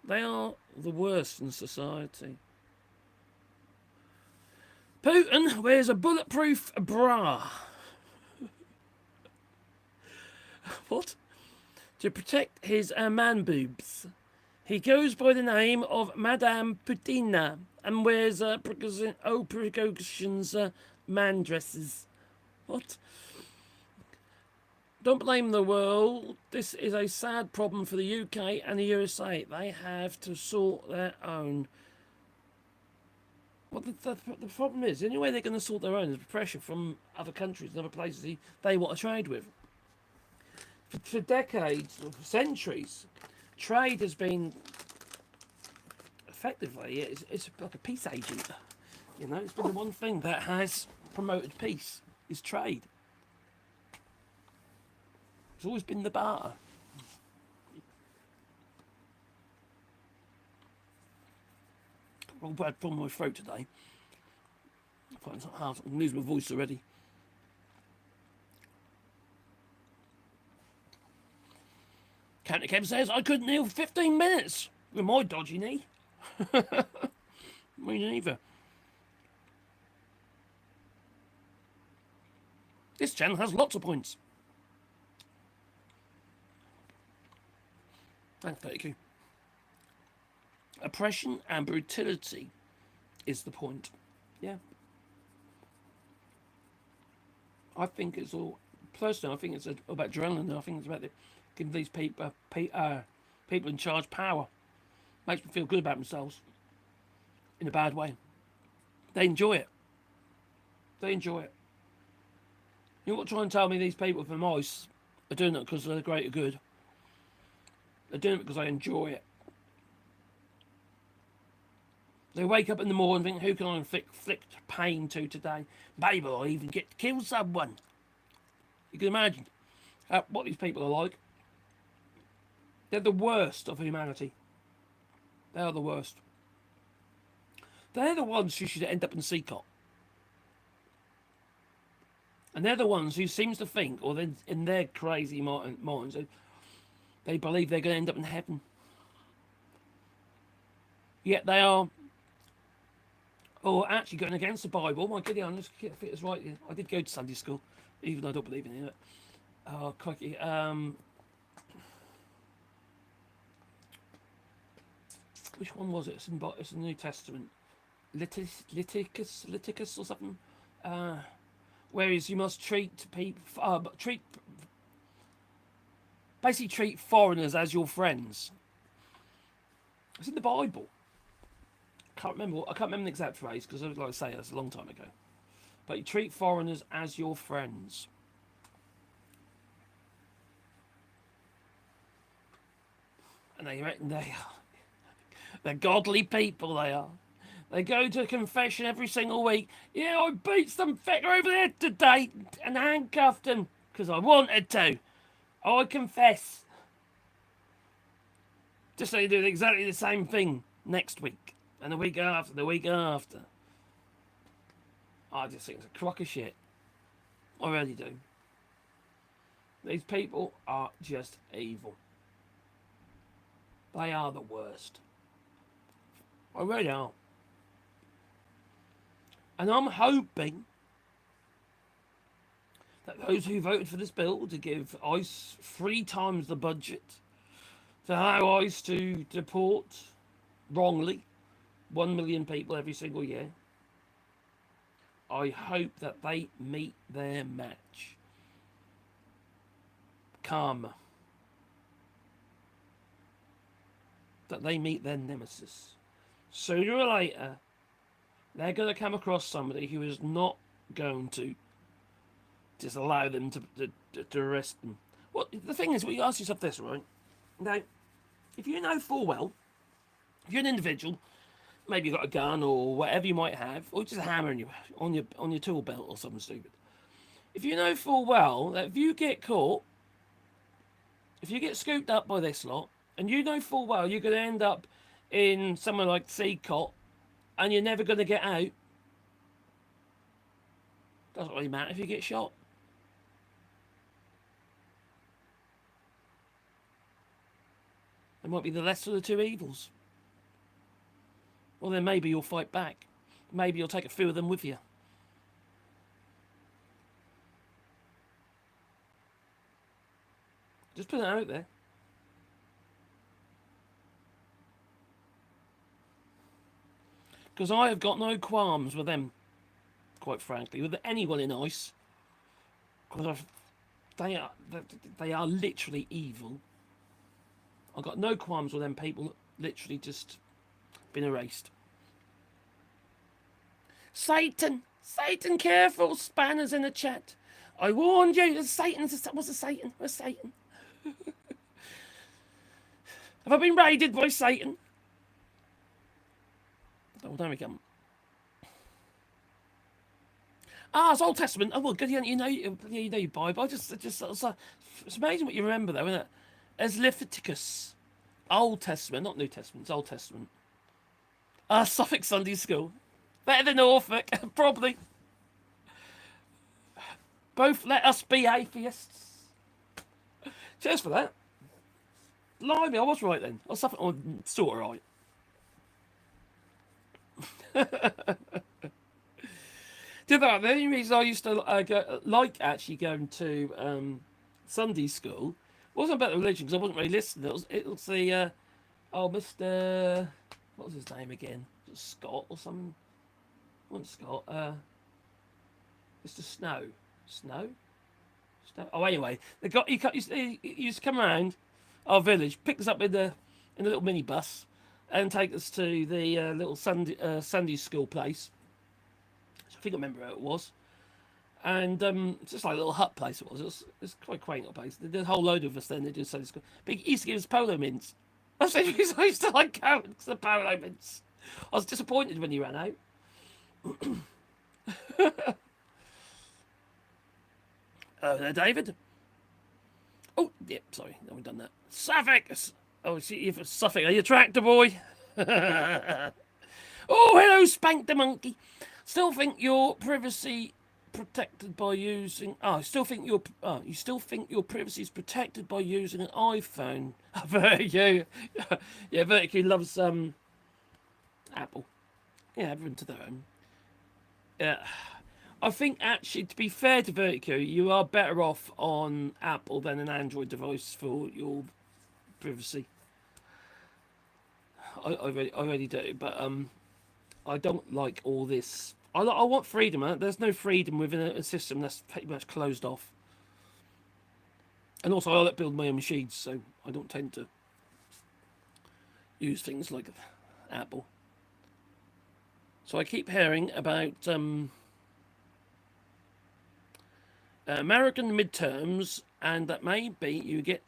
They are the worst in society. Putin wears a bulletproof bra. What? To protect his man boobs. He goes by the name of Madame Putina and wears precautions man dresses. What? Don't blame the world. This is a sad problem for the UK and the USA. They have to sort their own. Well, the problem is, the only way they're going to sort their own is pressure from other countries and other places they want to trade with. For decades, or for centuries, trade has been effectively, it's like a peace agent. You know, it's been the one thing that has promoted peace, is trade. It's always been the barter. I've had a problem with my throat today. I find it's hard. I'm losing my voice already. County Kev says I couldn't kneel for 15 minutes with my dodgy knee. Me neither. This channel has lots of points. Thank you. Oppression and brutality is the point. Yeah. I think it's all, personally, I think it's about adrenaline. I think it's about giving these people in charge power. Makes them feel good about themselves. In a bad way. They enjoy it. They enjoy it. You want to try and tell me these people from ICE are doing it because they're the greater good. They're doing it because they enjoy it. They wake up in the morning and think, who can I inflict pain to today? Maybe I'll even get to kill someone. You can imagine what these people are like. They're the worst of humanity. They are the worst. They're the ones who should end up in CECOT. And they're the ones who seems to think, or in their crazy minds, they believe they're going to end up in heaven. Yet they are, or actually going against the Bible. My goodness, I'm just if it was right. I did go to Sunday school, even though I don't believe in it. Oh, crikey. Which one was it? It's in the New Testament. Leviticus or something. Whereas you must treat people, basically treat foreigners as your friends. It's in the Bible. I can't remember the exact phrase because, like I say, that's a long time ago. But you treat foreigners as your friends. And they reckon they're godly people. They are. They go to confession every single week. Yeah, I beat some fecker over there today and handcuffed him because I wanted to. I confess. Just so you do exactly the same thing next week and the week after, the week after. I just think it's a crock of shit. I really do. These people are just evil. They are the worst. I really are. And I'm hoping that those who voted for this bill to give ICE 3 times the budget, to allow ICE to deport wrongly 1 million people every single year, I hope that they meet their match. Karma. That they meet their nemesis. Sooner or later, they're going to come across somebody who is not going to just allow them to arrest them. Well, the thing is, you ask yourself this, right? Now, if you know full well, if you're an individual, maybe you've got a gun or whatever you might have, or just a hammer on your tool belt or something stupid. If you know full well that if you get caught, if you get scooped up by this lot, and you know full well you're going to end up in somewhere like CECOT, and you're never going to get out, doesn't really matter if you get shot. It might be the lesser of the two evils. Well, then maybe you'll fight back. Maybe you'll take a few of them with you. Just put it out there. Because I have got no qualms with them, quite frankly, with anyone in ICE. Because they are literally evil. I've got no qualms with them people literally just been erased. Satan, careful, spanners in the chat. I warned you, there's Satan, what's a Satan? Where's Satan? Have I been raided by Satan? Oh, there we go. Ah, it's Old Testament. Oh, well, good. You know your Bible. It's amazing what you remember, though, isn't it? As Leviticus, Old Testament, not New Testament. It's Old Testament. Suffolk Sunday School, better than Norfolk, probably. Both let us be atheists. Cheers for that. Blimey, I was right then. I was sort of right. The only reason I used to like actually going to Sunday school wasn't about the religion, because I wasn't really listening. It was the Mr. What was his name again? Was it Scott or something? Wasn't Scott? Mr. Snow. Snow. Oh, anyway, he used to come around our village, pick us up in a little minibus, and take us to the little Sunday school place. I think I remember how it was. And it's just like a little hut place it was. It was quite a quaint little place. They did a whole load of us then. They did Sunday school. But he used to give us polo mints. I was thinking, I used to like going because the polo mints. I was disappointed when he ran out. There, David. Oh, yeah, sorry. No, we've done that. Suffolk. Oh, see if it's Suffolk. Are you a tractor boy? Oh, hello, Spank the Monkey. Still think your privacy protected by using... you still think your privacy is protected by using an iPhone. Vertigo. Yeah, Vertigo loves Apple. Yeah, everyone to their own. Yeah. I think, actually, to be fair to Vertigo, you are better off on Apple than an Android device for your privacy. I really do, but I don't like all this. I want freedom. There's no freedom within a system that's pretty much closed off. And also, I like build my own machines, so I don't tend to use things like Apple. So I keep hearing about American midterms, and that maybe you get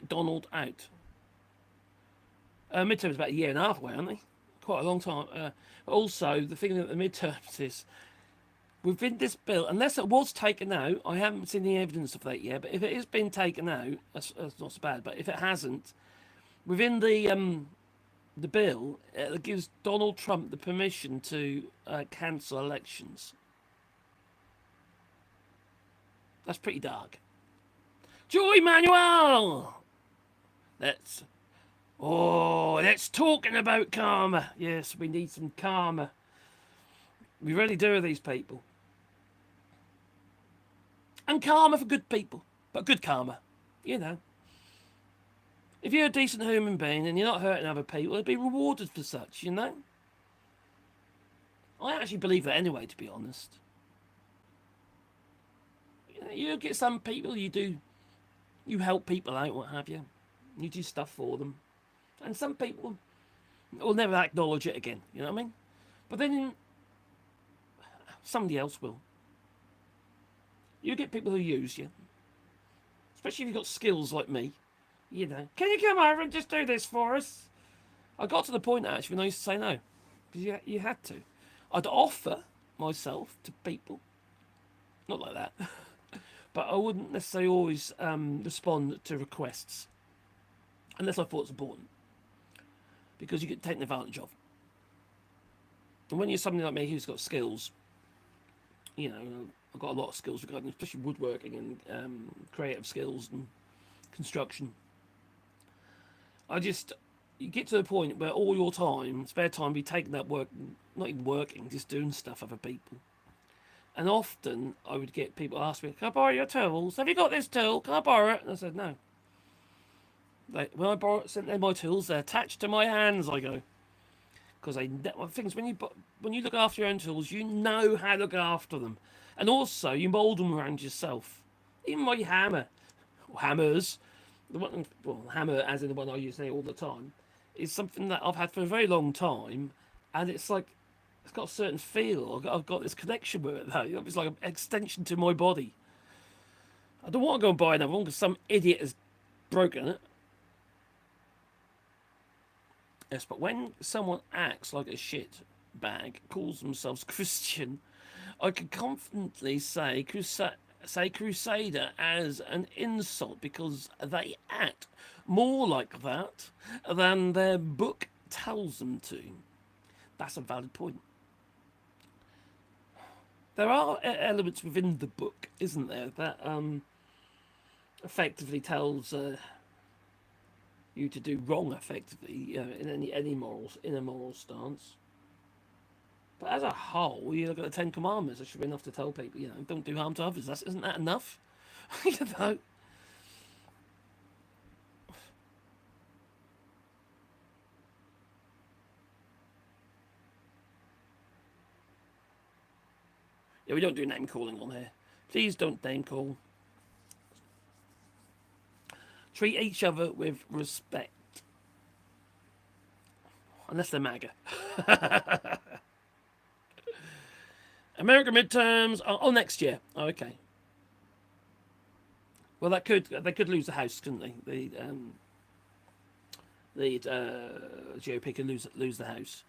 Donald out. Midterms about a year and a half away, aren't they? Quite a long time. Also, the thing that the midterms is, within this bill, unless it was taken out, I haven't seen any evidence of that yet, but if it has been taken out, that's not so bad. But if it hasn't, within the bill, it gives Donald Trump the permission to cancel elections. That's pretty dark. Joy Manuel! Let's talking about karma. Yes, we need some karma. We really do with these people. And karma for good people. But good karma. You know. If you're a decent human being and you're not hurting other people, you'll be rewarded for such, you know? I actually believe that anyway, to be honest. You get some people, you help people out, what have you. You do stuff for them. And some people will never acknowledge it again, you know what I mean? But then somebody else will. You get people who use you, especially if you've got skills like me. You know, can you come over and just do this for us? I got to the point actually when I used to say no, because you had to. I'd offer myself to people, not like that, but I wouldn't necessarily always respond to requests unless I thought it was important, because you get taken advantage of. And when you're somebody like me who's got skills, you know, I've got a lot of skills regarding especially woodworking and creative skills and construction. You get to the point where all your time, spare time, be taken up work, not even working, just doing stuff for other people. And often I would get people ask me, can I borrow your tools? Have you got this tool? Can I borrow it? And I said, no. When I sent them my tools, they're attached to my hands, I go. Because things when you look after your own tools, you know how to look after them. And also, you mould them around yourself. Even my hammer, or hammers, hammer as in the one I use now all the time, is something that I've had for a very long time, and it's like it's got a certain feel. I've got this connection with it. Though. It's like an extension to my body. I don't want to go and buy another one because some idiot has broken it. Yes, but when someone acts like a shit bag, calls themselves Christian, I can confidently say crusader as an insult because they act more like that than their book tells them to. That's a valid point. There are elements within the book, isn't there, that effectively tells you to do wrong, effectively, you know, in a moral stance. But as a whole, you look at the Ten Commandments. It should be enough to tell people, you know, don't do harm to others. Isn't that enough? You know. Yeah, we don't do name calling on here. Please don't name call. Treat each other with respect. Unless they're MAGA. American midterms are next year. Oh, okay. Well, they could lose the House, couldn't they? The GOP could lose the House.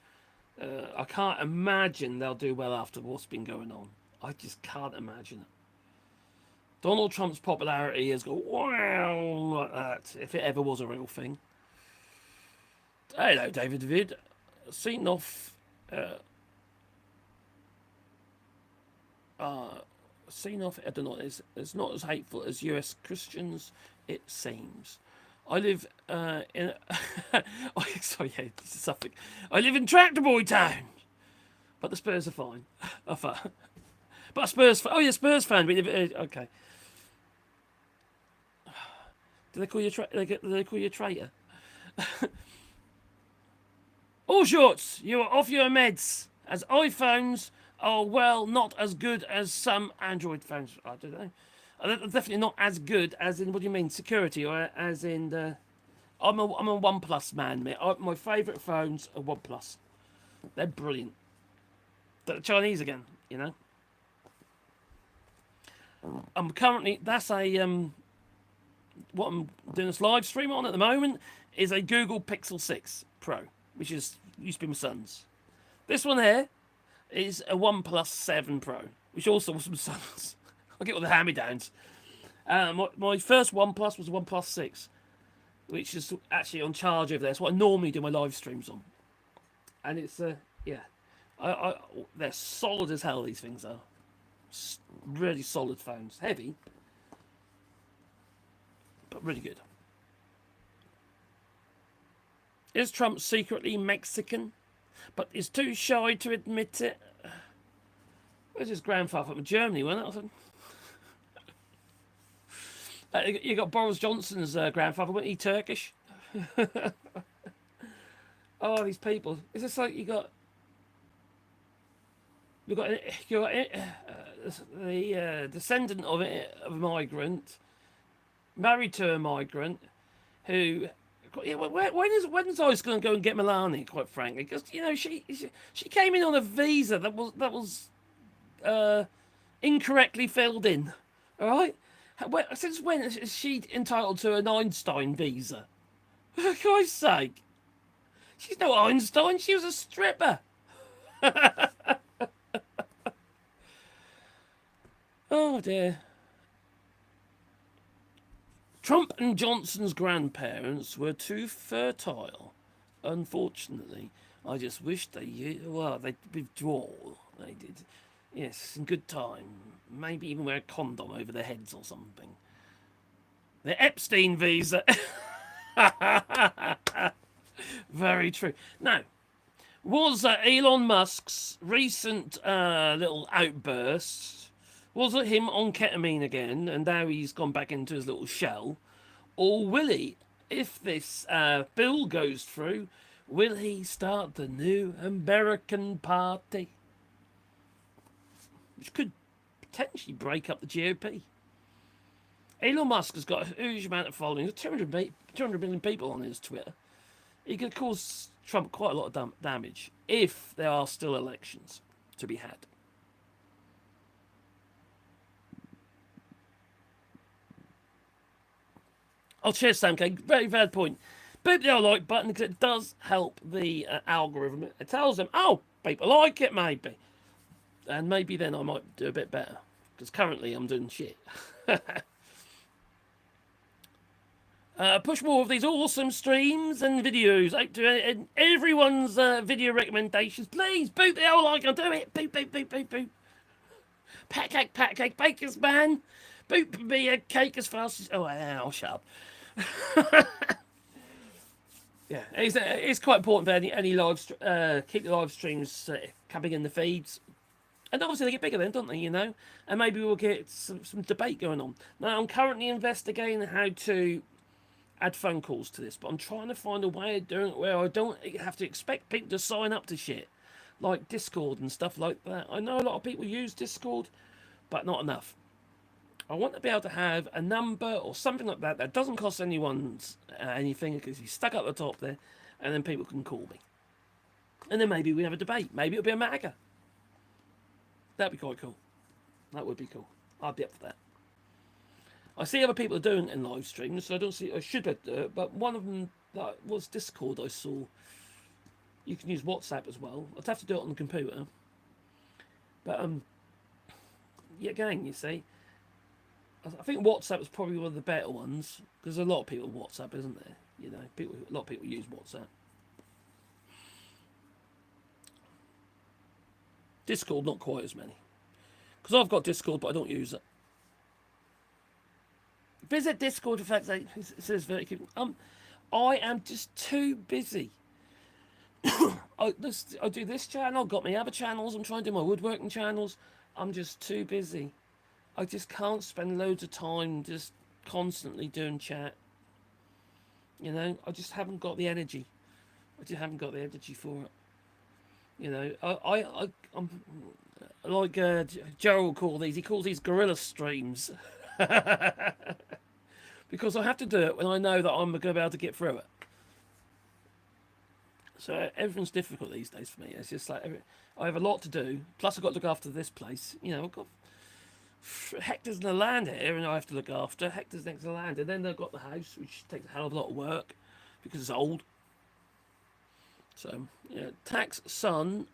I can't imagine they'll do well after what's been going on. I just can't imagine it. Donald Trump's popularity has gone wow like that, if it ever was a real thing. Hello, David. Seen off. I don't know. It's not as hateful as US Christians, it seems. I live in. Sorry, yeah, this is Suffolk. I live in Tractor Town, but the Spurs are fine. But a Spurs. Oh, yeah, Spurs fan. We live. Okay. Do they call you? Do they call you a traitor? AllShorts, you are off your meds, as iPhones are, well, not as good as some Android phones. I don't know. They're definitely not as good as in, what do you mean, security, or as in the... I'm a OnePlus man, mate. My favourite phones are OnePlus. They're brilliant. They're the Chinese again, you know. I'm currently... That's a... what I'm doing this live stream on at the moment is a Google Pixel 6 Pro, which used to be my son's. This one here is a OnePlus 7 Pro, which also was my son's. I get all the hand-me-downs. My first OnePlus was a OnePlus 6, which is actually on charge over there. It's what I normally do my live streams on. And it's, yeah. They're solid as hell, these things are. Really solid phones. Heavy, but really good. Is Trump secretly Mexican, but is too shy to admit it? Where's his grandfather from Germany, wasn't it? You got Boris Johnson's grandfather, wasn't he Turkish? Oh, these people. It's just like you got the descendant of a migrant, married to a migrant, who Yeah, when's Ice going to go and get Milani? Quite frankly, because she came in on a visa that was incorrectly filled in. All right, since when is she entitled to an Einstein visa? For Christ's sake, she's no Einstein. She was a stripper. Oh dear. Trump and Johnson's grandparents were too fertile. Unfortunately, I just wish they withdraw. They did. Yes, in good time. Maybe even wear a condom over their heads or something. The Epstein visa. Very true. Now, was Elon Musk's recent little outburst, was it him on ketamine again, and now he's gone back into his little shell? Or will he, if this bill goes through, will he start the new American Party? Which could potentially break up the GOP. Elon Musk has got a huge amount of following, 200 million people on his Twitter. He could cause Trump quite a lot of damage if there are still elections to be had. Oh, cheers, Sam K. Very valid point. Boop the like button because it does help the algorithm. It tells them, oh, people like it, maybe. And maybe then I might do a bit better. Because currently I'm doing shit. Push more of these awesome streams and videos out to everyone's video recommendations. Please, boop the like, I'll do it. Boop, boop, boop, boop, boop. Pat cake, bakers, man. Boop me a cake as fast as... Oh, I'll shut up. Yeah, it's quite important for any live keep the live streams coming in the feeds, and obviously they get bigger then, don't they? And maybe we'll get some debate going on. Now I'm currently investigating how to add phone calls to this, but I'm trying to find a way of doing it where I don't have to expect people to sign up to shit like Discord and stuff like that. I know a lot of people use Discord, but not enough. I want to be able to have a number or something like that doesn't cost anyone anything, because you stuck up the top there, and then people can call me. And then maybe we have a debate. Maybe it'll be a MAGA. That'd be quite cool. That would be cool. I'd be up for that. I see other people are doing it in live streams, so I should be able to do it, but one of them was Discord. I saw you can use WhatsApp as well. I'd have to do it on the computer. But yeah, again, you see, I think WhatsApp is probably one of the better ones, because there's a lot of people on WhatsApp, isn't there? A lot of people use WhatsApp. Discord, not quite as many, because I've got Discord, but I don't use it. Visit Discord for facts. It says very cute. I am just too busy. I do this channel. I've got my other channels. I'm trying to do my woodworking channels. I'm just too busy. I just can't spend loads of time just constantly doing chat. I just haven't got the energy. I just haven't got the energy for it. I'm like Gerald call these. He calls these guerrilla streams. Because I have to do it when I know that I'm going to be able to get through it. So everything's difficult these days for me. It's just like I have a lot to do. Plus I've got to look after this place. I've got hectares in the land here, and I have to look after hectares next to the land. And then they've got the house, which takes a hell of a lot of work because it's old. So Tax son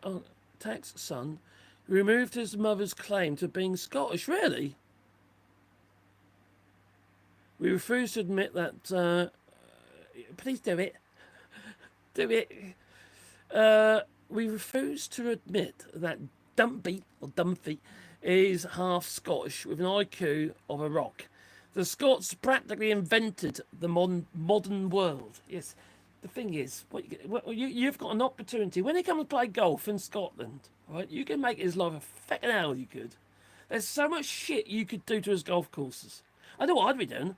removed his mother's claim to being Scottish. Really? We refuse to admit that. Please do it. Do it. We refuse to admit that Dumpy is half Scottish with an IQ of a rock. The Scots practically invented the modern world. Yes, the thing is, you've got an opportunity when you come to play golf in Scotland. Right, you can make his life a fucking hell. You could. There's so much shit you could do to his golf courses. I know what I'd be doing.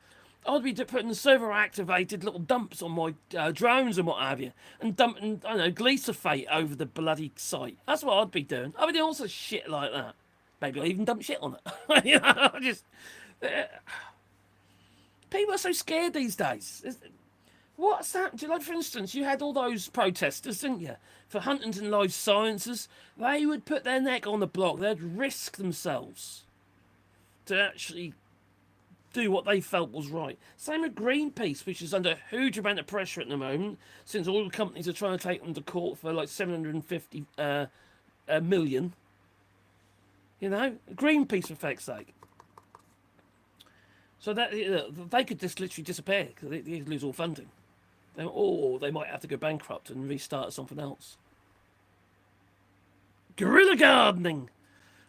I'd be putting server-activated little dumps on my drones and what have you, and dumping, glyphosate over the bloody site. That's what I'd be doing. I'd be doing all sorts of shit like that. Maybe I'll even dump shit on it. People are so scared these days. What's that? Like, for instance, you had all those protesters, didn't you? For Huntington Life Sciences, they would put their neck on the block. They'd risk themselves to actually do what they felt was right. Same with Greenpeace, which is under a huge amount of pressure at the moment, since all the companies are trying to take them to court for like 750 million. You know, Greenpeace for feck's sake. So that they could just literally disappear because they lose all funding. Or they might have to go bankrupt and restart something else. Guerrilla gardening.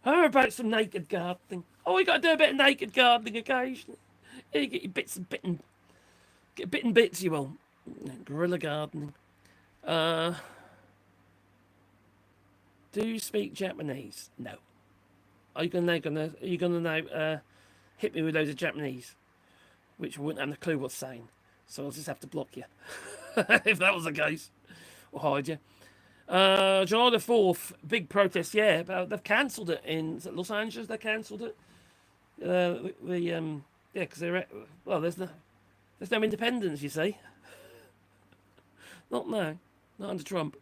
How about some naked gardening? Oh, we got to do a bit of naked gardening occasionally. You get your bits and get bitten bits, you will. Guerrilla gardening. Do you speak Japanese? No. Are you gonna now hit me with loads of Japanese, which I wouldn't have a clue what's saying? So I'll just have to block you if that was the case, or hide you. July the 4th, big protest. Yeah, but they've cancelled it in Los Angeles. They cancelled it. Because there's no independence. You see, not now, not under Trump.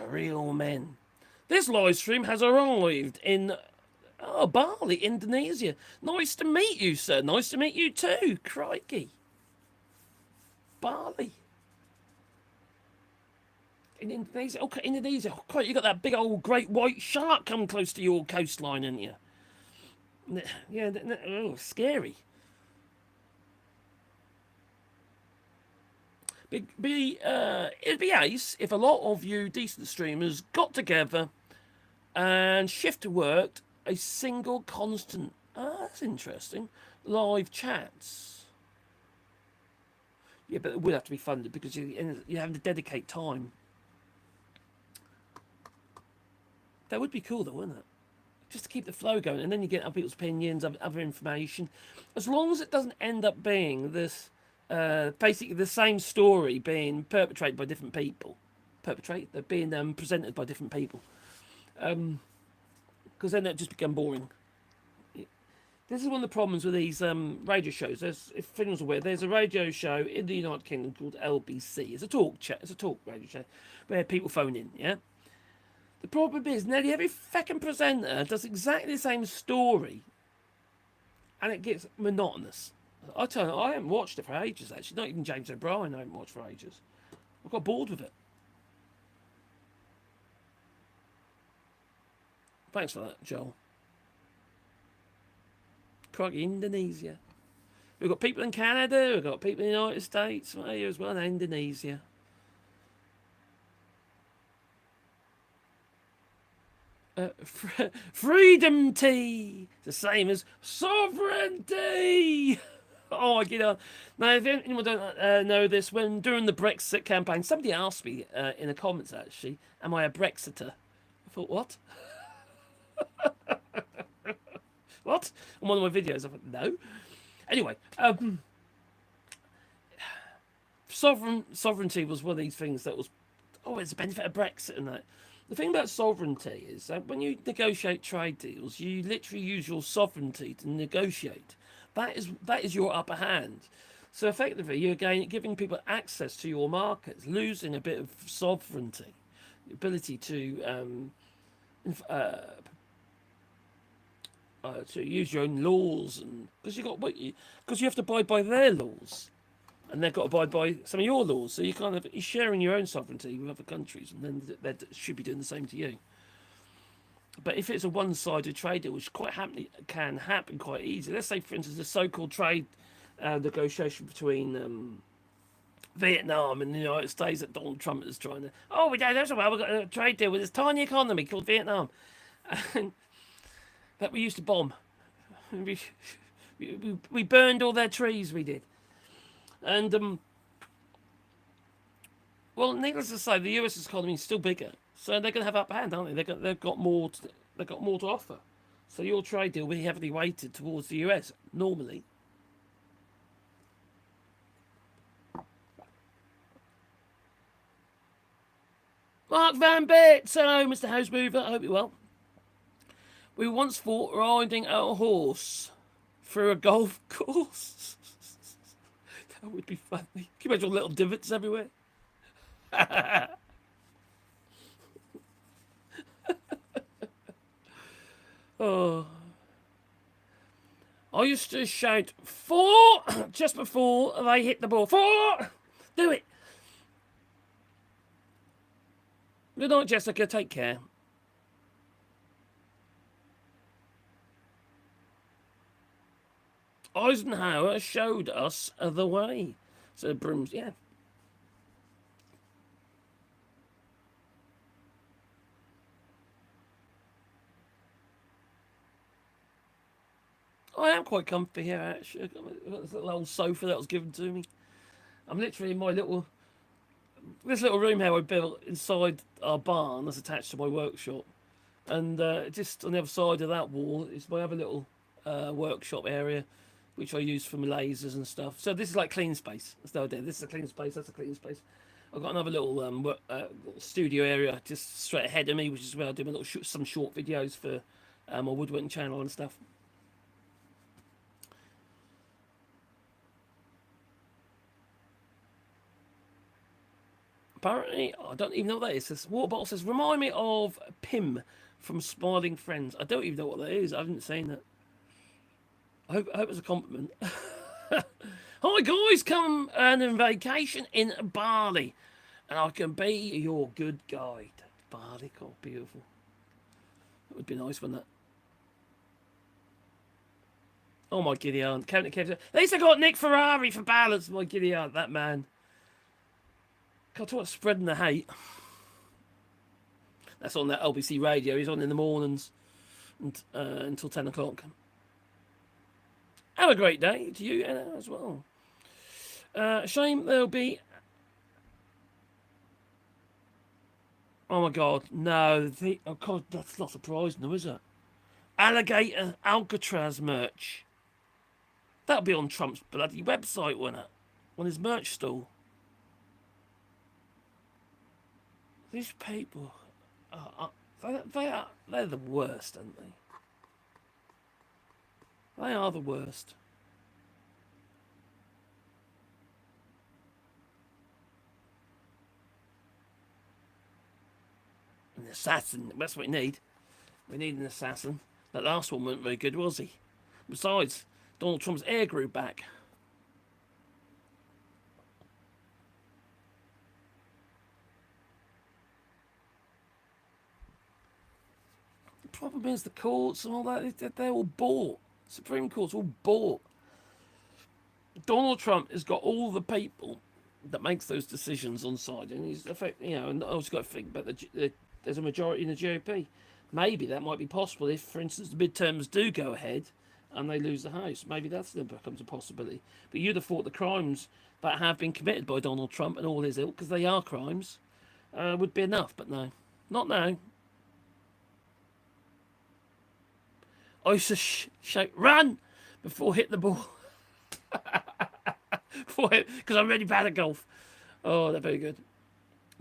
Real men. This live stream has arrived in Bali, Indonesia. Nice to meet you, sir. Nice to meet you too. Crikey. Bali. In Indonesia. Okay, Indonesia. Oh, quite, you got that big old great white shark coming close to your coastline, haven't you? Yeah, scary. It'd be ace if a lot of you decent streamers got together and shift worked a single constant. That's interesting. Live chats. Yeah, but it would have to be funded because you have to dedicate time. That would be cool, though, wouldn't it? Just to keep the flow going, and then you get other people's opinions, other information. As long as it doesn't end up being this, basically the same story being perpetrated by different people. They're being presented by different people. Because then it just become boring. This is one of the problems with these radio shows. If anyone's aware, there's a radio show in the United Kingdom called LBC. It's a talk radio show where people phone in, yeah? The problem is nearly every fucking presenter does exactly the same story and it gets monotonous. I tell you, I haven't watched it for ages, actually. Not even James O'Brien I haven't watched for ages. I got bored with it. Thanks for that, Joel. Crikey, Indonesia. We've got people in Canada, we've got people in the United States, right here as well, and Indonesia. Freedom tea, the same as sovereignty. Oh, I get on. Now, if anyone don't know this, during the Brexit campaign, somebody asked me in the comments, actually, am I a Brexiter? I thought, what? What? On one of my videos, I thought, no. Anyway, sovereignty was one of these things that was, it's a benefit of Brexit and that. The thing about sovereignty is that when you negotiate trade deals, you literally use your sovereignty to negotiate. That is your upper hand. So effectively, you're giving people access to your markets, losing a bit of sovereignty, the ability to use your own laws, and because you have to abide by their laws, and they've got to abide by some of your laws. So you're sharing your own sovereignty with other countries, and then they should be doing the same to you. But if it's a one-sided trade deal, which can happen quite easily, let's say, for instance, the so-called trade negotiation between Vietnam and the United States that Donald Trump is trying to. Oh, we don't know so well. We've got a trade deal with this tiny economy called Vietnam, and that we used to bomb. We burned all their trees. We did. And well, needless to say, the US economy is still bigger, so they're going to have upper hand, aren't they? They've got more to offer. So your trade deal will be heavily weighted towards the US normally. Mark Van Bits, hello, Mr. House Mover. I hope you're well. We once thought riding a horse through a golf course. That would be funny. Can you imagine all little divots everywhere? Oh. I used to shout, 4! just before they hit the ball. 4! Do it! Good night, Jessica. Take care. Eisenhower showed us the way. So Brooms, yeah. I am quite comfy here, actually. I've got this little old sofa that was given to me. I'm literally in my this little room here I built inside our barn that's attached to my workshop. And just on the other side of that wall is my other little workshop area, which I use for my lasers and stuff. So this is like clean space. That's the idea. This is a clean space, that's a clean space. I've got another little studio area just straight ahead of me, which is where I do my some short videos for my woodworking channel and stuff. Apparently, I don't even know what that is. This water bottle says, remind me of Pim from Smiling Friends. I don't even know what that is. I haven't seen that. I hope it's a compliment. Hi guys, come on vacation in Bali, and I can be your good guide. Bali, God, beautiful. That would be nice, wouldn't it? Oh my giddy aunt. At least I got Nick Ferrari for balance, my giddy aunt, that man. God, talk about spreading the hate. That's on that LBC radio. He's on in the mornings and, until 10 o'clock. Have a great day to you, Anna, as well. Shame there'll be... Oh my God, no. Oh God, that's not surprising though, is it? Alligator Alcatraz merch. That'll be on Trump's bloody website, won't it? On his merch stall. These people, they're the worst, aren't they? They are the worst. An assassin, that's what we need. We need an assassin. That last one wasn't very good, was he? Besides, Donald Trump's hair grew back. The problem is the courts and all that, they're all bought. Supreme Court's all bought. Donald Trump has got all the people that makes those decisions on side, and he's and also got to think about there's a majority in the GOP. Maybe that might be possible if, for instance, the midterms do go ahead and they lose the House. Maybe that's then becomes a possibility. But you'd have thought the crimes that have been committed by Donald Trump and all his ilk, because they are crimes, would be enough. But no, not now. I used to shout, run, before hit the ball. Because I'm really bad at golf. Oh, they're very good.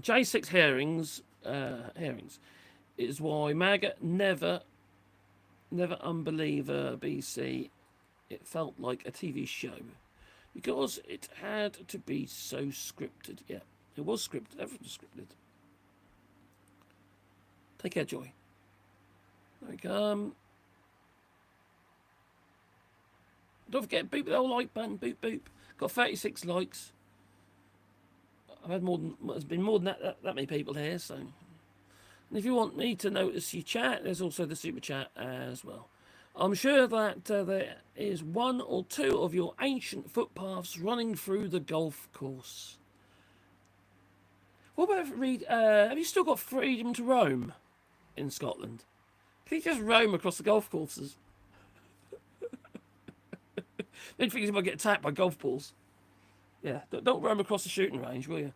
J6 herrings is why MAGA never unbeliever BC. It felt like a TV show. Because it had to be so scripted. Yeah, it was scripted. Everything was scripted. Take care, Joy. There we go. Don't forget, boop the old like button, boop boop. Got 36 likes. I've had there's been more than that many people here, so. And if you want me to notice your chat, there's also the super chat as well. I'm sure that there is one or two of your ancient footpaths running through the golf course. What about have you still got freedom to roam in Scotland? Can you just roam across the golf courses? Then think you might get attacked by golf balls. Yeah, don't roam across the shooting range, will you?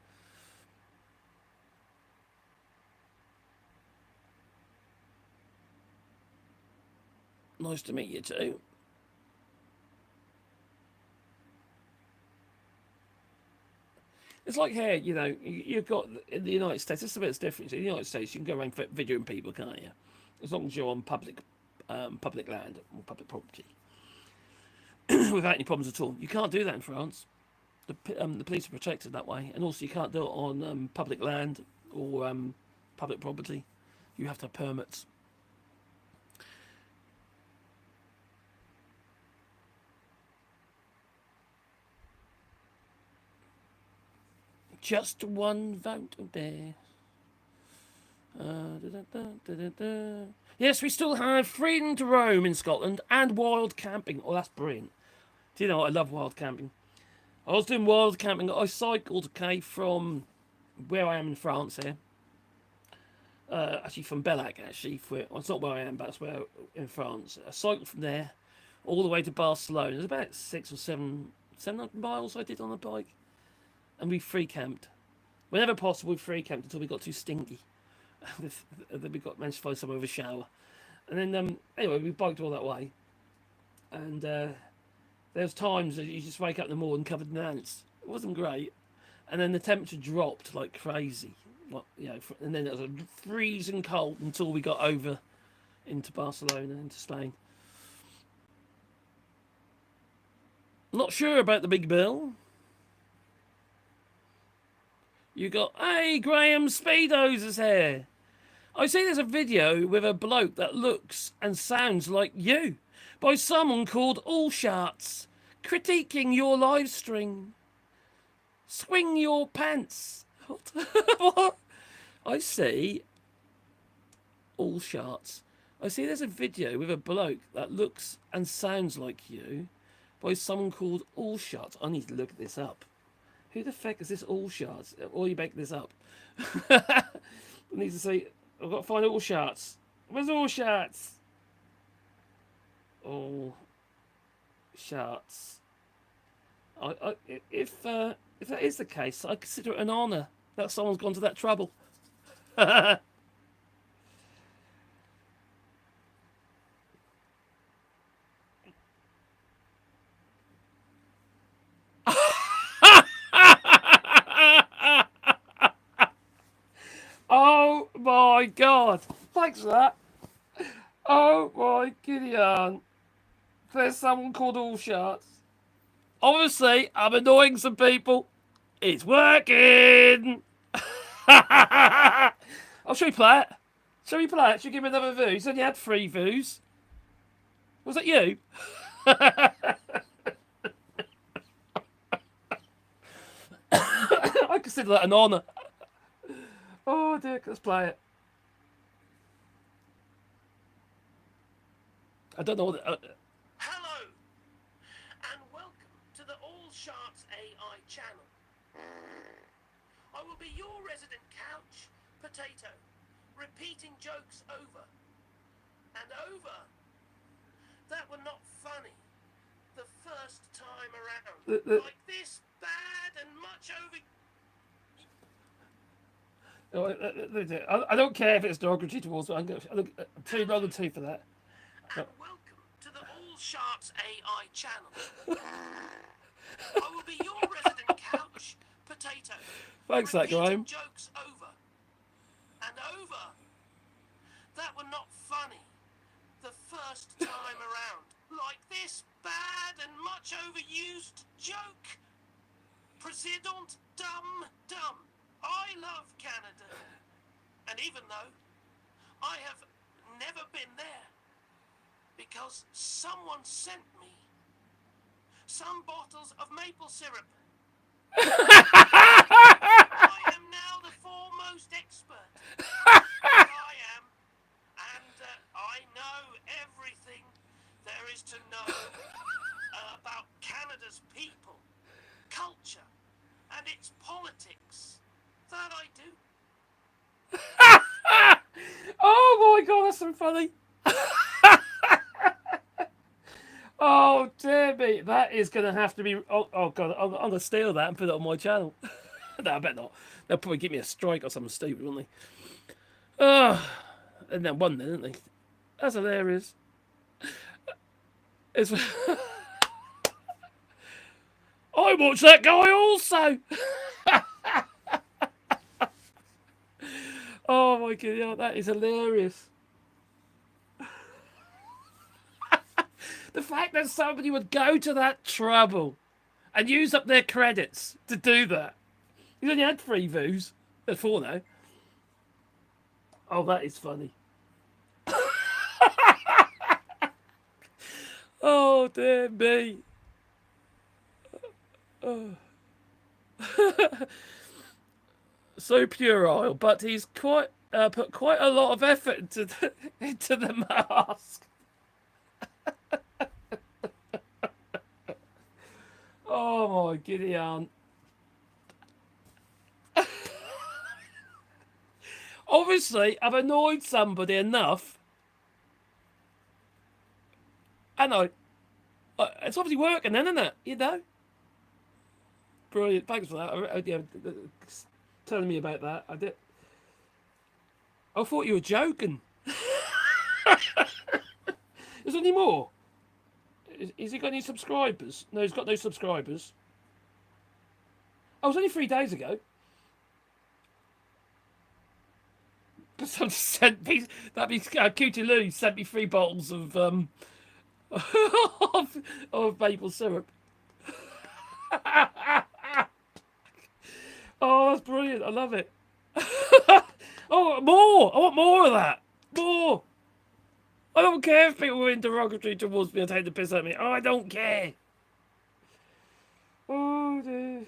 Nice to meet you too. It's like here, you've got in the United States. This is a bit different. In the United States, you can go around videoing people, can't you? As long as you're on public land or public property. Without any problems at all. You can't do that in France. the police are protected that way, and also you can't do it on public land or public property. You have to have permits. Just one vote there. Yes, we still have freedom to roam in Scotland and wild camping. Oh, that's brilliant. Do you know what? I love wild camping. I was doing wild camping. I cycled, okay, from where I am in France here. Actually, from Bellac, actually. Well, it's not where I am, but it's where in France. I cycled from there all the way to Barcelona. It was about 700 miles I did on a bike. And we free camped. Whenever possible, we free camped until we got too stinky. Then we managed to find somewhere with a shower. And then, anyway, we biked all that way. And there's times that you just wake up in the morning covered in ants. It wasn't great. And then the temperature dropped like crazy. Like, you know, and then it was a freezing cold until we got over into Barcelona, into Spain. Not sure about the big bill. You got, hey, Graham Speedos is here. I see there's a video with a bloke that looks and sounds like you by someone called AllShorts critiquing your live stream. Swing your pants. What? I see AllShorts. I see there's a video with a bloke that looks and sounds like you by someone called AllShorts. I need to look this up. Who the fuck is this AllShorts? Or you make this up? I need to say, I've got to find AllShorts. Where's AllShorts? AllShorts. If that is the case, I consider it an honour that someone's gone to that trouble. Oh my God! Thanks for that. Oh my Gideon. There's someone called AllShorts. Obviously, I'm annoying some people. It's working. Oh, shall we play it? Shall we play it? Shall we give me another view? You said you had 3 views. Was that you? I consider that an honour. Oh dear, let's play it. I don't know what... Hello, and welcome to the AllShorts AI channel. I will be your resident couch potato, repeating jokes over and over that were not funny the first time around. Like this bad and much over... I don't care if it's derogatory towards me. I'm 2 rather than 2 for that. And welcome to the AllShorts AI channel. I will be your resident couch potato. Thanks, that Graham. Jokes over and over that were not funny the first time around. Like this bad and much overused joke. President Dumb. I love Canada. And even though I have never been there, because someone sent me some bottles of maple syrup. I am now the foremost expert. I am. And I know everything there is to know about Canada's people, culture, and its politics. That I do. Oh my God, that's so funny. Oh dear me, that is going to have to be... Oh God, I'm going to steal that and put it on my channel. No, I bet not. They'll probably give me a strike or something stupid, won't they? And then one then, didn't they? That's hilarious. It's... I watched that guy also. Oh my God, that is hilarious. The fact that somebody would go to that trouble and use up their credits to do that. He's only had 3 views. There's 4 now. Oh, that is funny. Oh, dear me. Oh. So puerile, but he's quite put quite a lot of effort into the mask. Oh my giddy aunt. Obviously, I've annoyed somebody enough. I know. It's obviously working then, isn't it? You know? Brilliant. Thanks for that. Yeah, telling me about that. I did. I thought you were joking. Is there any more? Is he got any subscribers? No, he's got no subscribers. Oh, it was only 3 days ago. Someone sent me, that'd be Cutie Lou sent me 3 bottles of of maple syrup. Oh, that's brilliant! I love it. Oh, more! I want more of that. More. I don't care if people were derogatory towards me and take the piss at me. Oh, I don't care. Oh dear,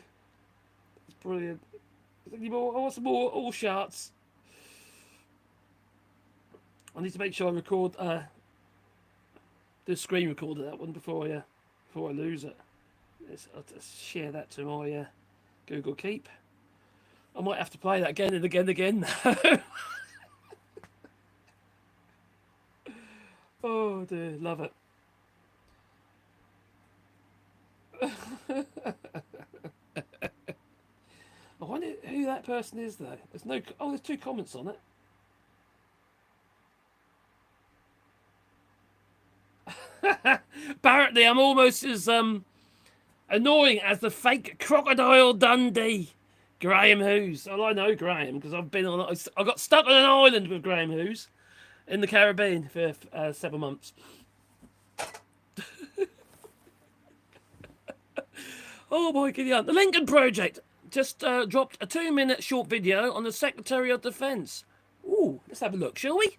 it's brilliant. Any more? I want some more AllShorts. I need to make sure I record the screen record of that one before I lose it. I'll just share that to my Google Keep. I might have to play that again and again and again. Oh dear, love it. I wonder who that person is though. There's no. Oh, there's 2 comments on it. Apparently, I'm almost as annoying as the fake Crocodile Dundee, Graham Hughes. Well, I know Graham because I've been on. I got stuck on an island with Graham Hughes in the Caribbean for several months. Oh my god! The Lincoln Project just dropped a 2-minute short video on the Secretary of Defense. Ooh, let's have a look, shall we?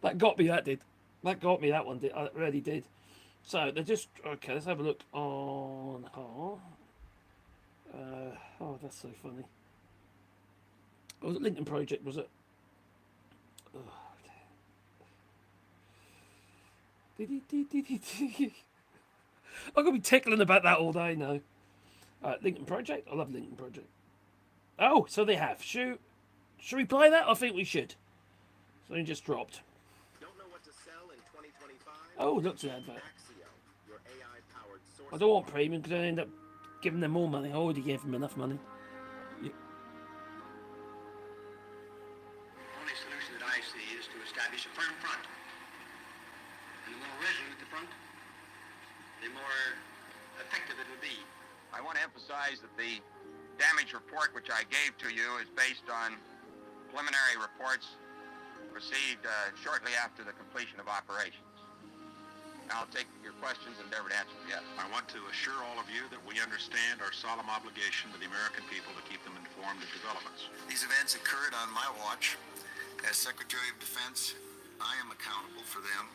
That got me. That did. That got me. That one did. It really did. So they just okay. Let's have a look on. Oh, that's so funny. Oh, was it Lincoln Project? Was it? Oh, I'm gonna be tickling about that all day now. Lincoln Project. I love Lincoln Project. Oh, so they have. Should we play that? I think we should. So it just dropped. Oh, look to that advert. I don't want premium because I end up giving them more money. I already gave them enough money. The only solution that I see is to establish a firm front. And the more resolute the front, the more effective it will be. I want to emphasize that the damage report which I gave to you is based on preliminary reports received shortly after the completion of operations. I'll take your questions and endeavor to answer them. Yes. I want to assure all of you that we understand our solemn obligation to the American people to keep them informed of developments. These events occurred on my watch. As Secretary of Defense, I am accountable for them,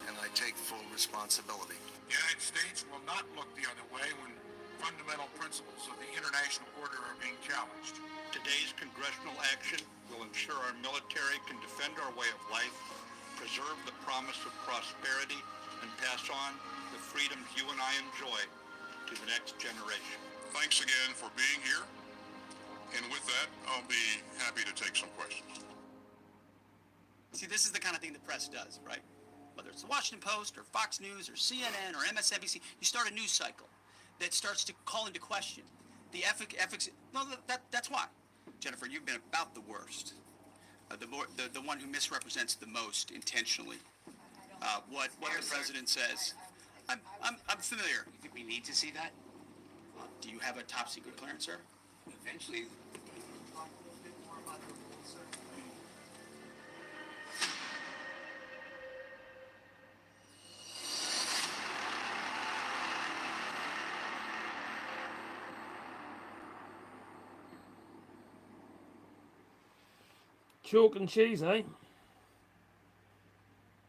and I take full responsibility. The United States will not look the other way when fundamental principles of the international order are being challenged. Today's congressional action will ensure our military can defend our way of life, preserve the promise of prosperity, and pass on the freedoms you and I enjoy to the next generation. Thanks again for being here. And with that, I'll be happy to take some questions. See, this is the kind of thing the press does, right? Whether it's the Washington Post or Fox News or CNN or MSNBC, you start a news cycle that starts to call into question the ethics. No, that's why. Jennifer, you've been about the worst. The one who misrepresents the most intentionally. What the president says. I'm familiar. You think we need to see that? Do you have a top secret clearance, sir? Eventually. Chalk and cheese, eh?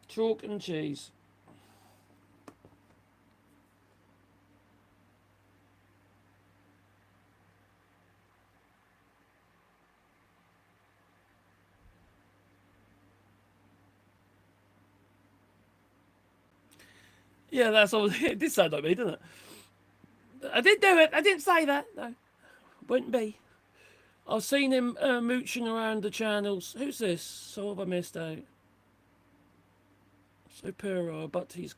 Chalk and cheese. Yeah, that's all. It did sound like me, didn't it? I did do it. I didn't say that. No, wouldn't be. I've seen him mooching around the channels. Who's this? So have I missed out? Superior, but he's.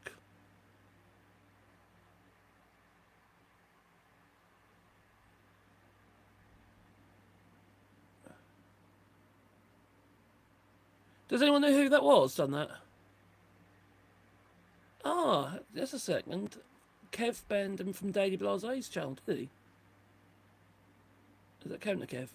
Does anyone know who that was done that? Ah, just a second. Kev banned him from Daily Blase's channel, did he? Does that count to Kev?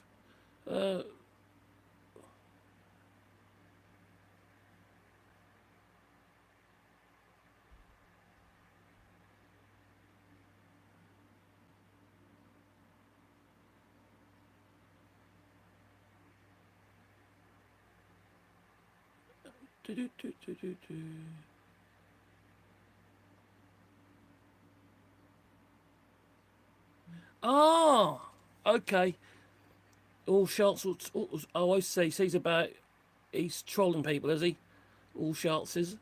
Oh, okay. AllShorts. Oh, I see. So he's trolling people, is he? AllShorts is.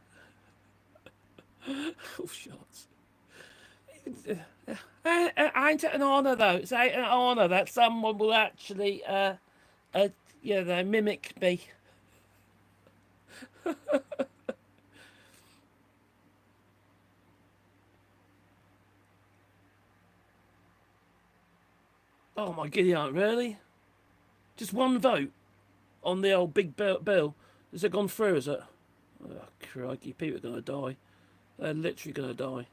AllShorts. Ain't it an honour though? It's ain't an honour that someone will actually, they mimic me. Oh my giddy aunt, really? Just one vote on the old big bill. Has it gone through, is it? Oh, crikey, people are going to die. They're literally going to die.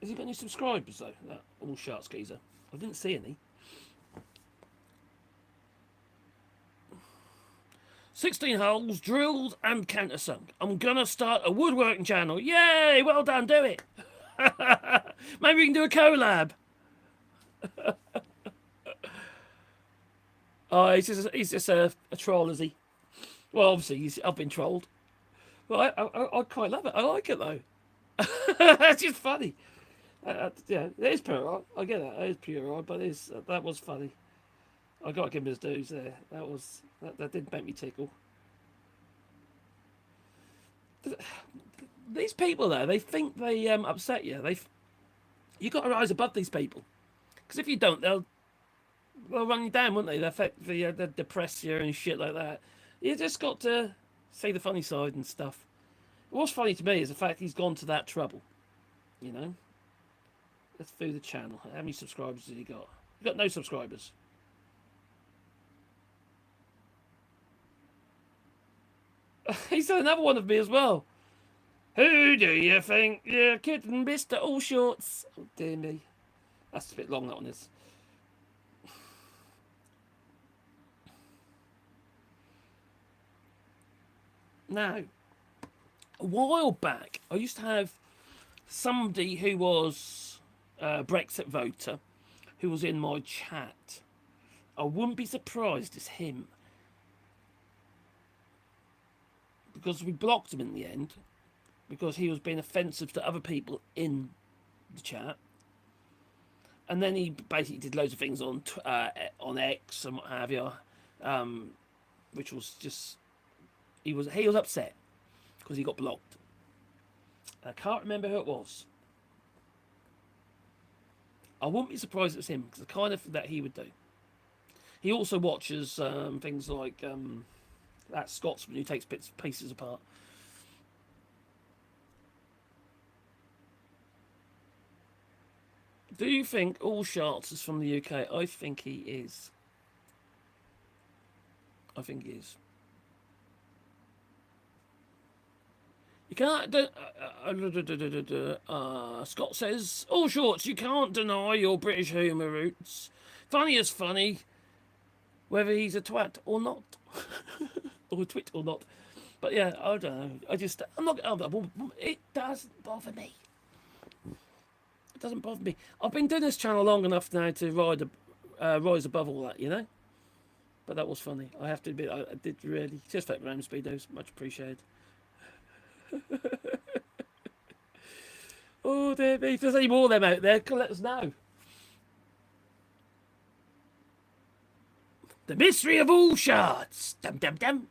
Has he got any subscribers, though? That AllShorts geezer. I didn't see any. 16 holes, drilled and countersunk. I'm going to start a woodworking channel. Yay! Well done, do it. Maybe we can do a collab. Oh, he's just a troll, is he? Well, obviously, I've been trolled. Well, I quite love it. I like it, though. It's just funny. Yeah, it is pure. I get that. It is pure, but that was funny. I got to give him his dues there. That did make me tickle. These people there, they think they upset you. You got to rise above these people, because if you don't, they'll run you down, won't they? They'll depress you and shit like that. You just got to see the funny side and stuff. What's funny to me is the fact he's gone to that trouble. You know. Let's view the channel. How many subscribers has he got? He's got no subscribers. He's done another one of me as well. Who do you think you're kidding, Mr. AllShorts? Oh, dear me. That's a bit long, that one is. Now, a while back, I used to have somebody who was a Brexit voter who was in my chat. I wouldn't be surprised it's him. Because we blocked him in the end. Because he was being offensive to other people in the chat. And then he basically did loads of things on X and what have you. Which was just... He was upset. Because he got blocked. I can't remember who it was. I wouldn't be surprised if it's him. Because the kind of thing that he would do. He also watches things like... that Scotsman who takes pieces apart. Do you think AllShorts is from the UK? I think he is. I think he is. You can't... Scott says, AllShorts, you can't deny your British humour roots. Funny is funny, whether he's a twat or not. Or a twit or not. But yeah, I don't know. It doesn't bother me. It doesn't bother me. I've been doing this channel long enough now to ride rise above all that, you know. But that was funny. I have to admit, I did really just like Ram Speedos, much appreciated. Oh dear me! If there's any more of them out there, let us know. The mystery of AllShorts. Dum dum dum.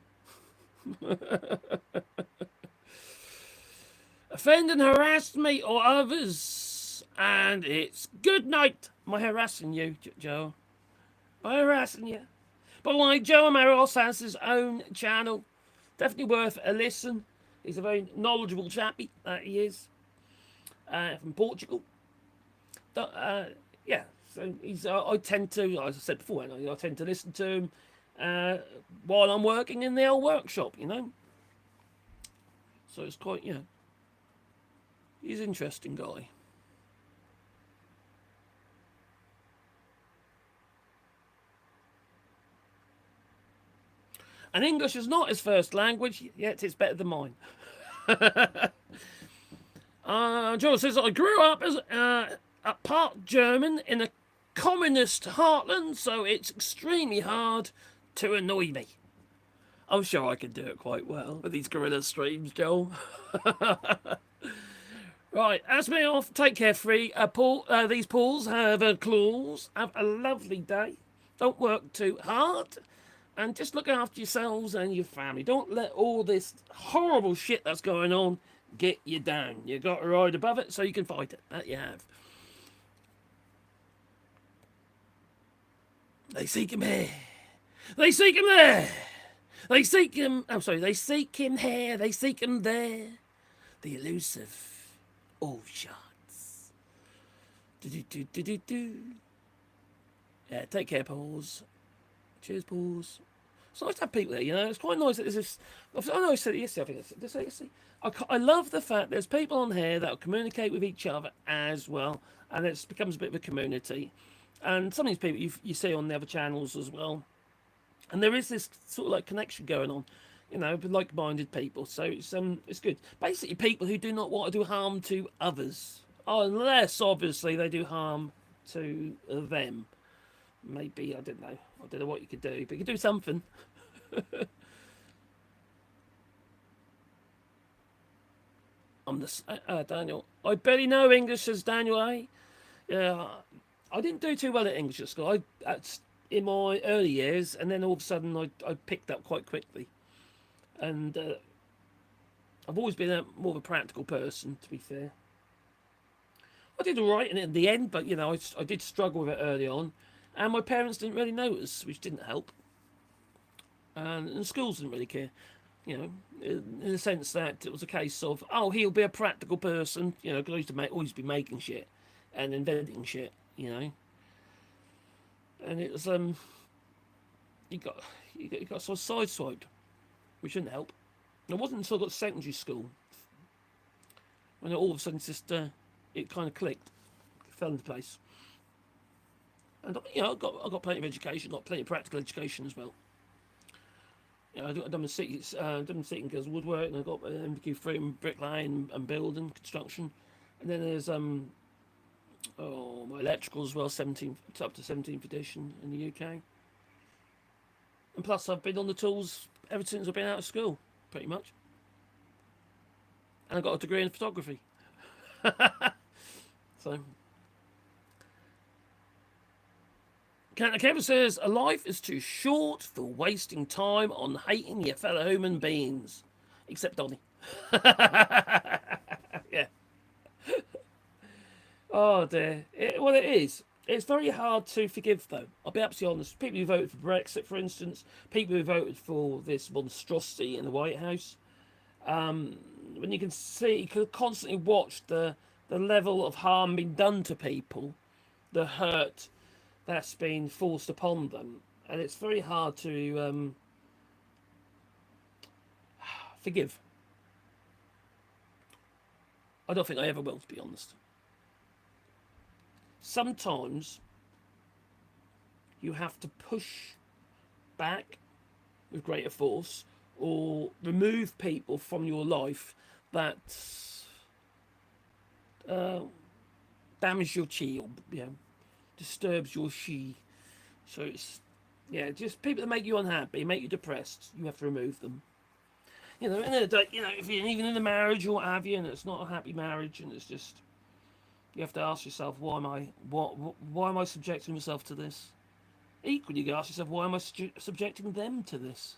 Offend and harass me or others, and it's good night. Am I harassing you, Joe? Am I harassing you? But like Joe Amaros has his own channel. Definitely worth a listen. He's a very knowledgeable chappy, that he is. From Portugal. Yeah, so he's. I tend to, as I said before, I tend to listen to him while I'm working in the old workshop, you know. So it's quite, you know, he's an interesting guy. And English is not his first language, yet it's better than mine. Joe says, I grew up as a part German in a communist heartland, so it's extremely hard to annoy me. I'm sure I can do it quite well with these gorilla streams, Joel. Right, that's me off. Take care, free. These pools have claws. Have a lovely day. Don't work too hard. And just look after yourselves and your family. Don't let all this horrible shit that's going on get you down. You got to ride above it so you can fight it. That you have. They seek him here. They seek him there. They seek him. I'm sorry. They seek him here. They seek him there. The elusive AllShorts. Do. Yeah. Take care, Pauls. Cheers, Pauls. It's nice to have people there, you know. It's quite nice that there's this. I know I said it yesterday. I think I love the fact there's people on here that will communicate with each other as well, and it becomes a bit of a community. And some of these people you see on the other channels as well, and there is this sort of like connection going on, you know, with like-minded people. So it's good. Basically, people who do not want to do harm to others, unless obviously they do harm to them. Maybe I don't know what you could do, but you could do something. I'm the Daniel. I barely know English, says Daniel A. Yeah, I didn't do too well at English at school. In my early years, and then all of a sudden I picked up quite quickly. And I've always been more of a practical person, to be fair. I did all right in the end, but you know I did struggle with it early on, and my parents didn't really notice, which didn't help. And schools didn't really care. You know, in the sense that it was a case of, oh, he'll be a practical person, you know, because I used to always be making shit and inventing shit, you know. And it was you got sort of sideswiped, which didn't help. It wasn't until I got to secondary school when all of a sudden it kind of clicked, fell into place. And you know, I got plenty of education, got plenty of practical education as well. You know, I've done my city and girls woodwork, and I got an MBQ3 in bricklaying and building construction, and then there's my electrical as well, 17th, it's up to 17th edition in the UK. And plus, I've been on the tools ever since I've been out of school, pretty much. And I got a degree in photography. So, Kevin says, a life is too short for wasting time on hating your fellow human beings. Except Donnie. Yeah. Oh dear. Well, it is. It's very hard to forgive, though. I'll be absolutely honest. People who voted for Brexit, for instance, people who voted for this monstrosity in the White House, when you can see, you can constantly watch the level of harm being done to people, the hurt that's been forced upon them, and it's very hard to forgive. I don't think I ever will, to be honest. Sometimes you have to push back with greater force or remove people from your life that damage your chi, or disturbs your chi, So it's, yeah, just people that make you unhappy, make you depressed, you have to remove them. You know, and you know, if you're even in a marriage or what have you, and it's not a happy marriage, and it's just, you have to ask yourself, why am I subjecting myself to this? Equally, you can ask yourself, why am I subjecting them to this?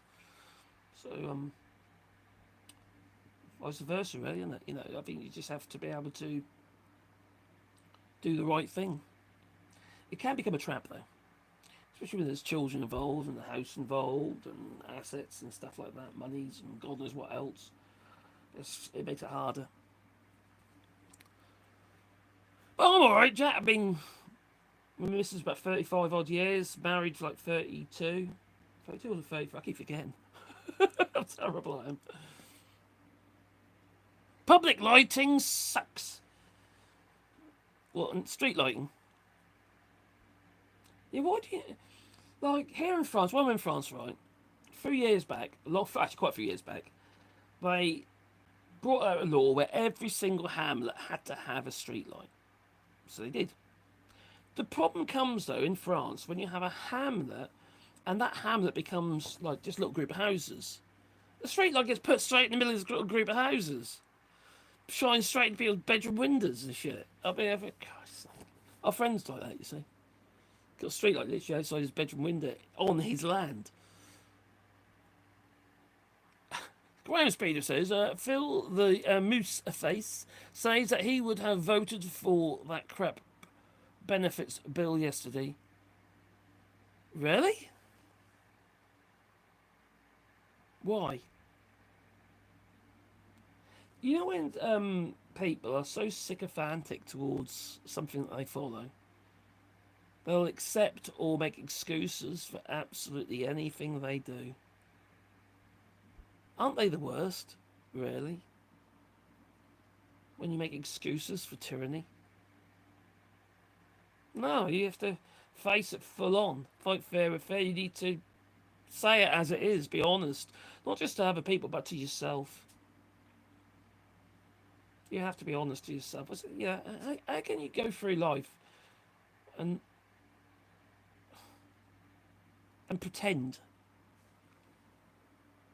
So, vice versa, really, isn't it? You know, I think you just have to be able to do the right thing. It can become a trap, though, especially when there's children involved and the house involved and assets and stuff like that, monies and God knows what else. It makes it harder. But I'm alright, Jack. I've been with my missus about 35 odd years, married for like 32. 32 or 34, I keep forgetting. How terrible I am. Public lighting sucks. What, and street lighting? Yeah, why do you... Like, here in France, when I'm in France, right, a few years back, actually quite a few years back, they brought out a law where every single hamlet had to have a street light. So they did. The problem comes, though, in France, when you have a hamlet, and that hamlet becomes, like, just a little group of houses. The street light gets put straight in the middle of this little group of houses. Shines straight into people's bedroom windows and shit. I mean, our friend's like that, you see. Got a street light literally outside his bedroom window on his land. Graham Speeder says, Phil the Moose Face says that he would have voted for that crap benefits bill yesterday. Really? Why? You know when people are so sycophantic towards something that they follow, they'll accept or make excuses for absolutely anything they do. Aren't they the worst, really? When you make excuses for tyranny? No, you have to face it full on. Fight fair with fair. You need to say it as it is, be honest. Not just to other people, but to yourself. You have to be honest to yourself. Yeah, how can you go through life and pretend?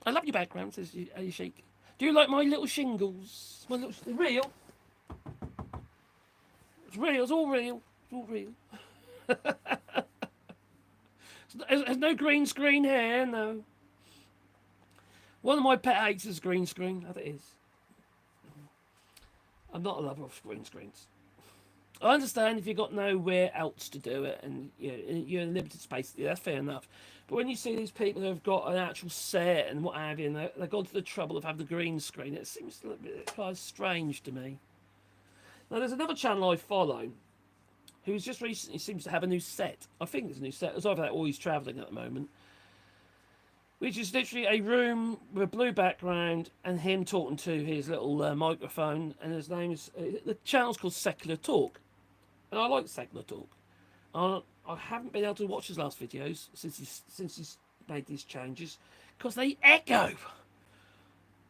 I love your background, says you Sheik. Do you like my little shingles? They're real. It's real. It's all real. It's all real. There's no green screen here. No. One of my pet hates is green screen. That it is. I'm not a lover of green screens. I understand if you've got nowhere else to do it and you're in limited space, yeah, that's fair enough. But when you see these people who have got an actual set and what have you, and they've gone to the trouble of having the green screen, it seems a little bit kind of strange to me. Now, there's another channel I follow who's just recently seems to have a new set. I think it's a new set. It's either that or he's travelling at the moment. Which is literally a room with a blue background and him talking to his little microphone. And his name is... the channel's called Secular Talk. And I like Secular Talk. I haven't been able to watch his last videos since he's made these changes. Because they echo.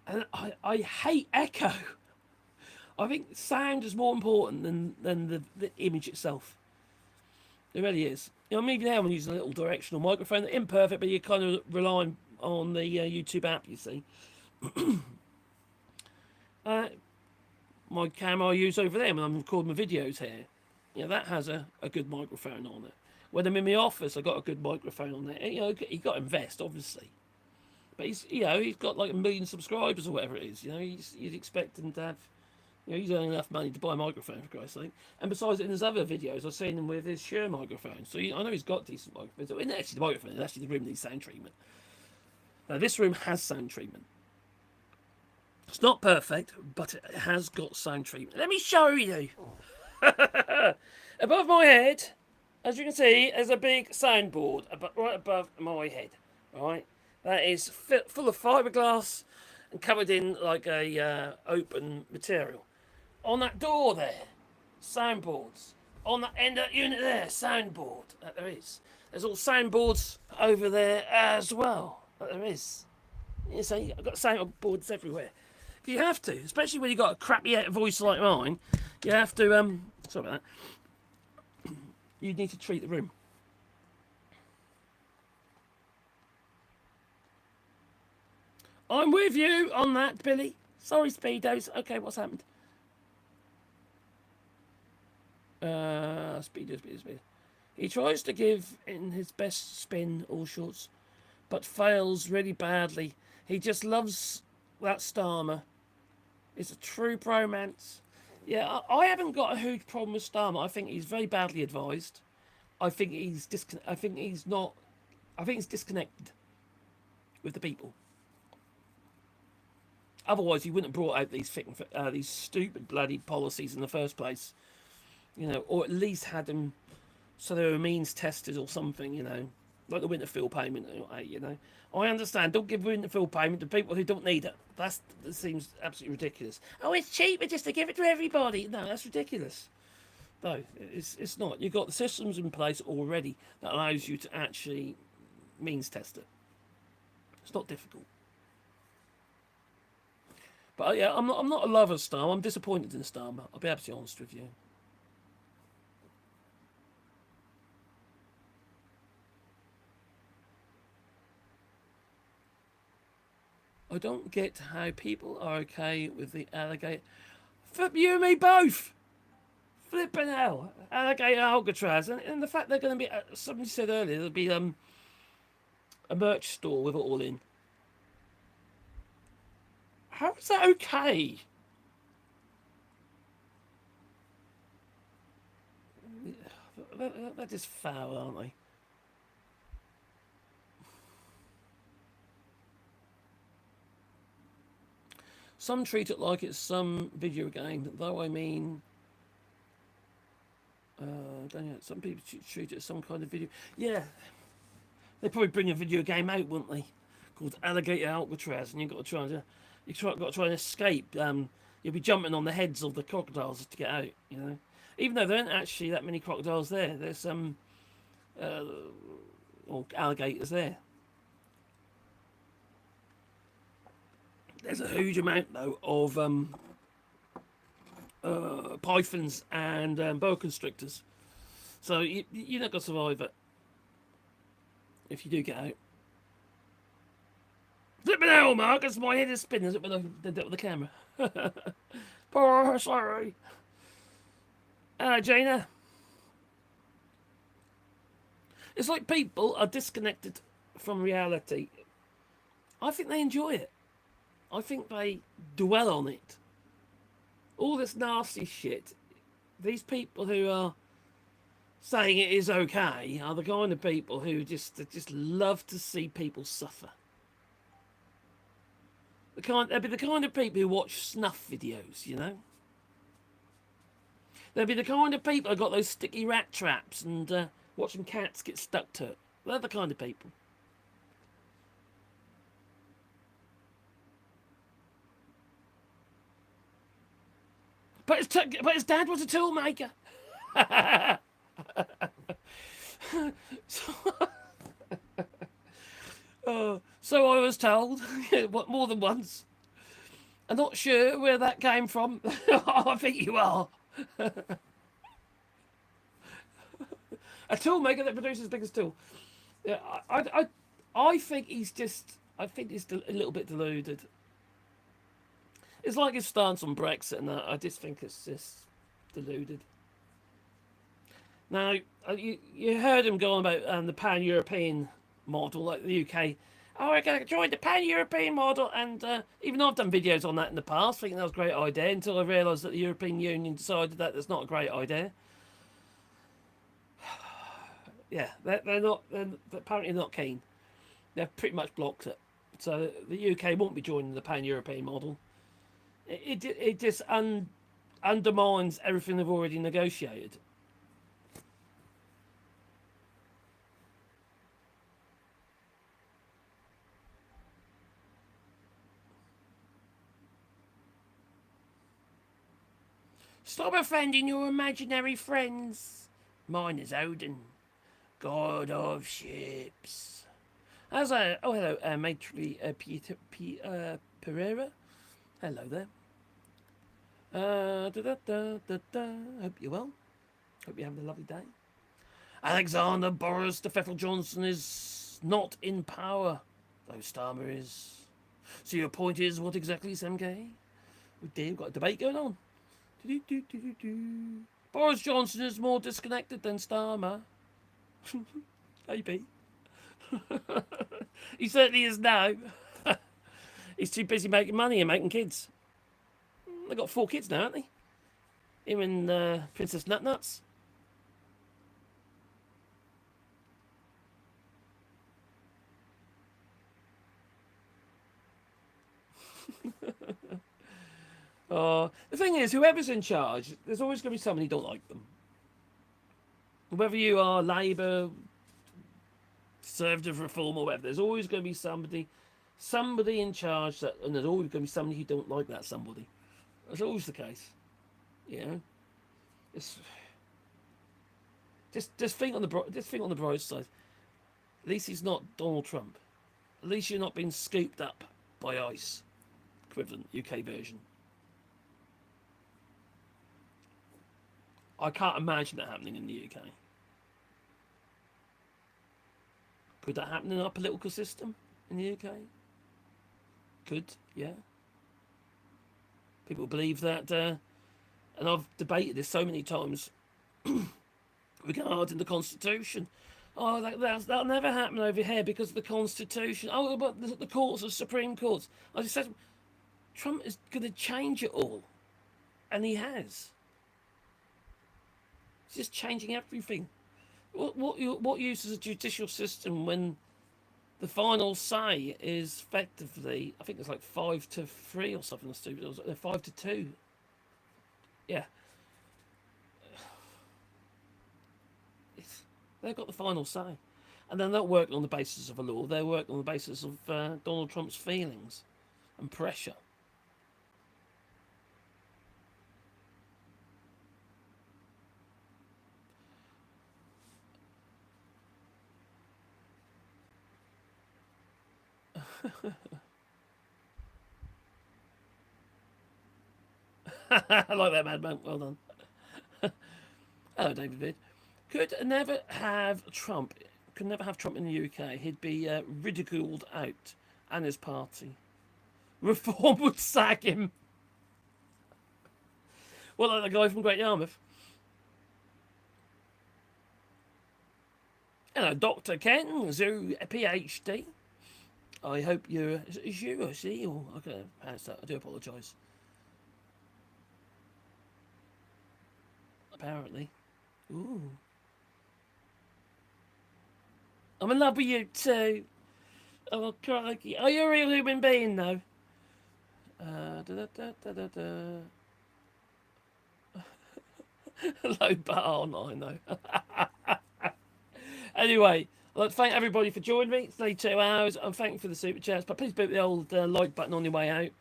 And I hate echo. I think sound is more important than the image itself. It really is. You know, maybe now I'm using a little directional microphone. They're imperfect, but you're kind of relying on the YouTube app, you see. My camera I use over there when I'm recording my videos here. You know, that has a good microphone on it. When I'm in my office, I've got a good microphone on there. You know, you've got to invest, obviously. But he's got like 1 million subscribers or whatever it is. You know, you'd expect him to have... You know, he's earning enough money to buy a microphone, for Christ's sake. And besides, in his other videos, I've seen him with his Shure microphone. So I know he's got decent microphones. And actually, the microphone is actually the room needs sound treatment. Now, this room has sound treatment. It's not perfect, but it has got sound treatment. Let me show you. Above my head, as you can see, there's a big soundboard right above my head. Right, that is full of fiberglass and covered in like a open material. On that door there, soundboards. On that end of that unit there, soundboard. That there is. There's all soundboards over there as well. That there is. You see, I've got soundboards everywhere. You have to, especially when you've got a crappy voice like mine. You have to, sorry about that. You need to treat the room. I'm with you on that, Billy. Sorry, Speedos. Okay, what's happened? Speedos. He tries to give in his best spin, AllShorts, but fails really badly. He just loves that Starmer. It's a true bromance. Yeah, I haven't got a huge problem with Starmer. I think he's very badly advised. I think he's disconnected with the people. Otherwise, he wouldn't have brought out these stupid bloody policies in the first place. You know, or at least had them so they were means tested or something. You know, like the Winterfield payment. You know, I understand. Don't give Winterfield payment to people who don't need it. That seems absolutely ridiculous. Oh, it's cheaper just to give it to everybody. No, that's ridiculous. No, it's not. You've got the systems in place already that allows you to actually means test it. It's not difficult. But yeah, I'm not a lover of Starmer. I'm disappointed in Starmer. I'll be absolutely honest with you. I don't get how people are okay with the alligator. Flip you and me both. Flipping hell, alligator Alcatraz, and the fact they're going to be. Somebody said earlier there'll be a merch store with it all in. How is that okay? That is foul, aren't they? Some treat it like it's some video game, though I mean... don't know, some people treat it as some kind of video... Yeah, they'd probably bring a video game out, wouldn't they? Called Alligator Alcatraz, and you've got to try and escape. You'll be jumping on the heads of the crocodiles to get out, you know. Even though there aren't actually that many crocodiles there, there's some or alligators there. There's a huge amount though of pythons and boa constrictors, so you're not gonna survive it if you do get out. Flip me out, Marcus. My head is spinning with the camera. Poor, sorry. Jaina. It's like people are disconnected from reality. I think they enjoy it. I think they dwell on it. All this nasty shit. These people who are saying it is okay are the kind of people who just love to see people suffer. They'll be the kind of people who watch snuff videos, you know. They'll be the kind of people who got those sticky rat traps and watching cats get stuck to it. They're the kind of people. But his dad was a toolmaker. So I was told, more than once. I'm not sure where that came from. I think you are. A toolmaker that produces the biggest tool. Yeah, I think he's a little bit deluded. It's like his stance on Brexit, and I just think it's just deluded. Now, you heard him go on about the pan-European model, like the UK. Oh, we're going to join the pan-European model, and even though I've done videos on that in the past, thinking that was a great idea, until I realised that the European Union decided that that's not a great idea. Yeah, they're apparently not keen. They've pretty much blocked it. So the UK won't be joining the pan-European model. It just undermines everything they've already negotiated. Stop offending your imaginary friends. Mine is Odin, god of ships. Hello, matronly Pereira. Hello there. Hope you're well. Hope you're having a lovely day. Alexander Boris de Pfeffel Johnson is not in power, though Starmer is. So your point is, what exactly, Sam K? We've got a debate going on. Boris Johnson is more disconnected than Starmer. Maybe. He certainly is now. He's too busy making money and making kids. They've got 4 kids now, haven't they? Him and Princess Nutnuts. The thing is, whoever's in charge, there's always going to be somebody who don't like them. Whether you are Labour, Conservative Reform, or whatever, there's always going to be somebody in charge, and there's always going to be somebody who don't like that somebody. That's always the case. You know, just think on the bright side. At least he's not Donald Trump. At least you're not being scooped up by ICE, equivalent UK version. I can't imagine that happening in the UK. Could that happen in our political system in the UK? Could, yeah. People believe that, and I've debated this so many times regarding the Constitution. Oh, that'll never happen over here because of the Constitution. Oh, but the courts, the Supreme Courts. I just said, Trump is going to change it all, and he has. He's just changing everything. What use is a judicial system when the final say is effectively, I think it's like 5-3 or something stupid. It was 5-2. Yeah. They've got the final say. And they're not working on the basis of a law. They're working on the basis of Donald Trump's feelings and pressure. I like that, Madman. Well done. Hello, David Vid. Could never have Trump in the UK. He'd be ridiculed out, and his party. Reform would sack him. Well, like the guy from Great Yarmouth. Hello, Dr. Ken, Zoo, PhD. I hope you're... Is you, I see? Or I can't pronounce that. I do apologise. Apparently. Ooh. I'm in love with you too. Oh, crikey. Are you a real human being, though? Low bar, I know. Anyway, I'd like to thank everybody for joining me. It's only 2 hours. I'm thankful for the super chats, but please put the old like button on your way out.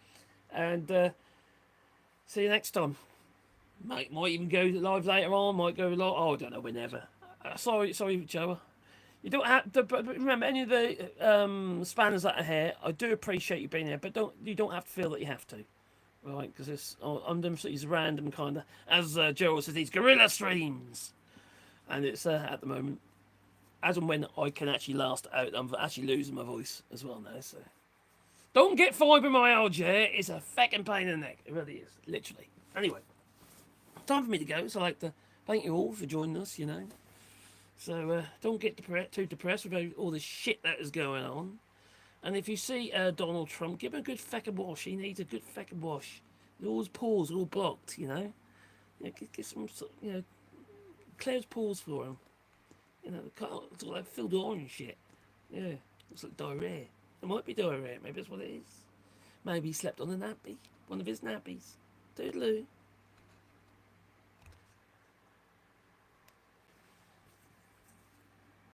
And see you next time. Might even go live later on. Might go live. Oh, I don't know. Whenever. Sorry, Joe. You don't have to. But remember, any of the spanners that are here, I do appreciate you being here, but you don't have to feel that you have to, right? Because I'm doing these random kind of, as Joe says, these guerrilla streams, and it's at the moment, as and when I can actually last out. I'm actually losing my voice as well now. So don't get fibromyalgia. It's a fucking pain in the neck. It really is, literally. Anyway. Time for me to go, so I'd like to thank you all for joining us, you know. So don't get too depressed with all the shit that is going on. And if you see Donald Trump, give him a good fucking wash. He needs a good fucking wash. All his pores are all blocked, you know. Get some, you know, clear his pores for him. You know, it's all like filled orange shit. Yeah, looks like diarrhea. It might be diarrhea, maybe that's what it is. Maybe he slept on a nappy, one of his nappies. Toodaloo.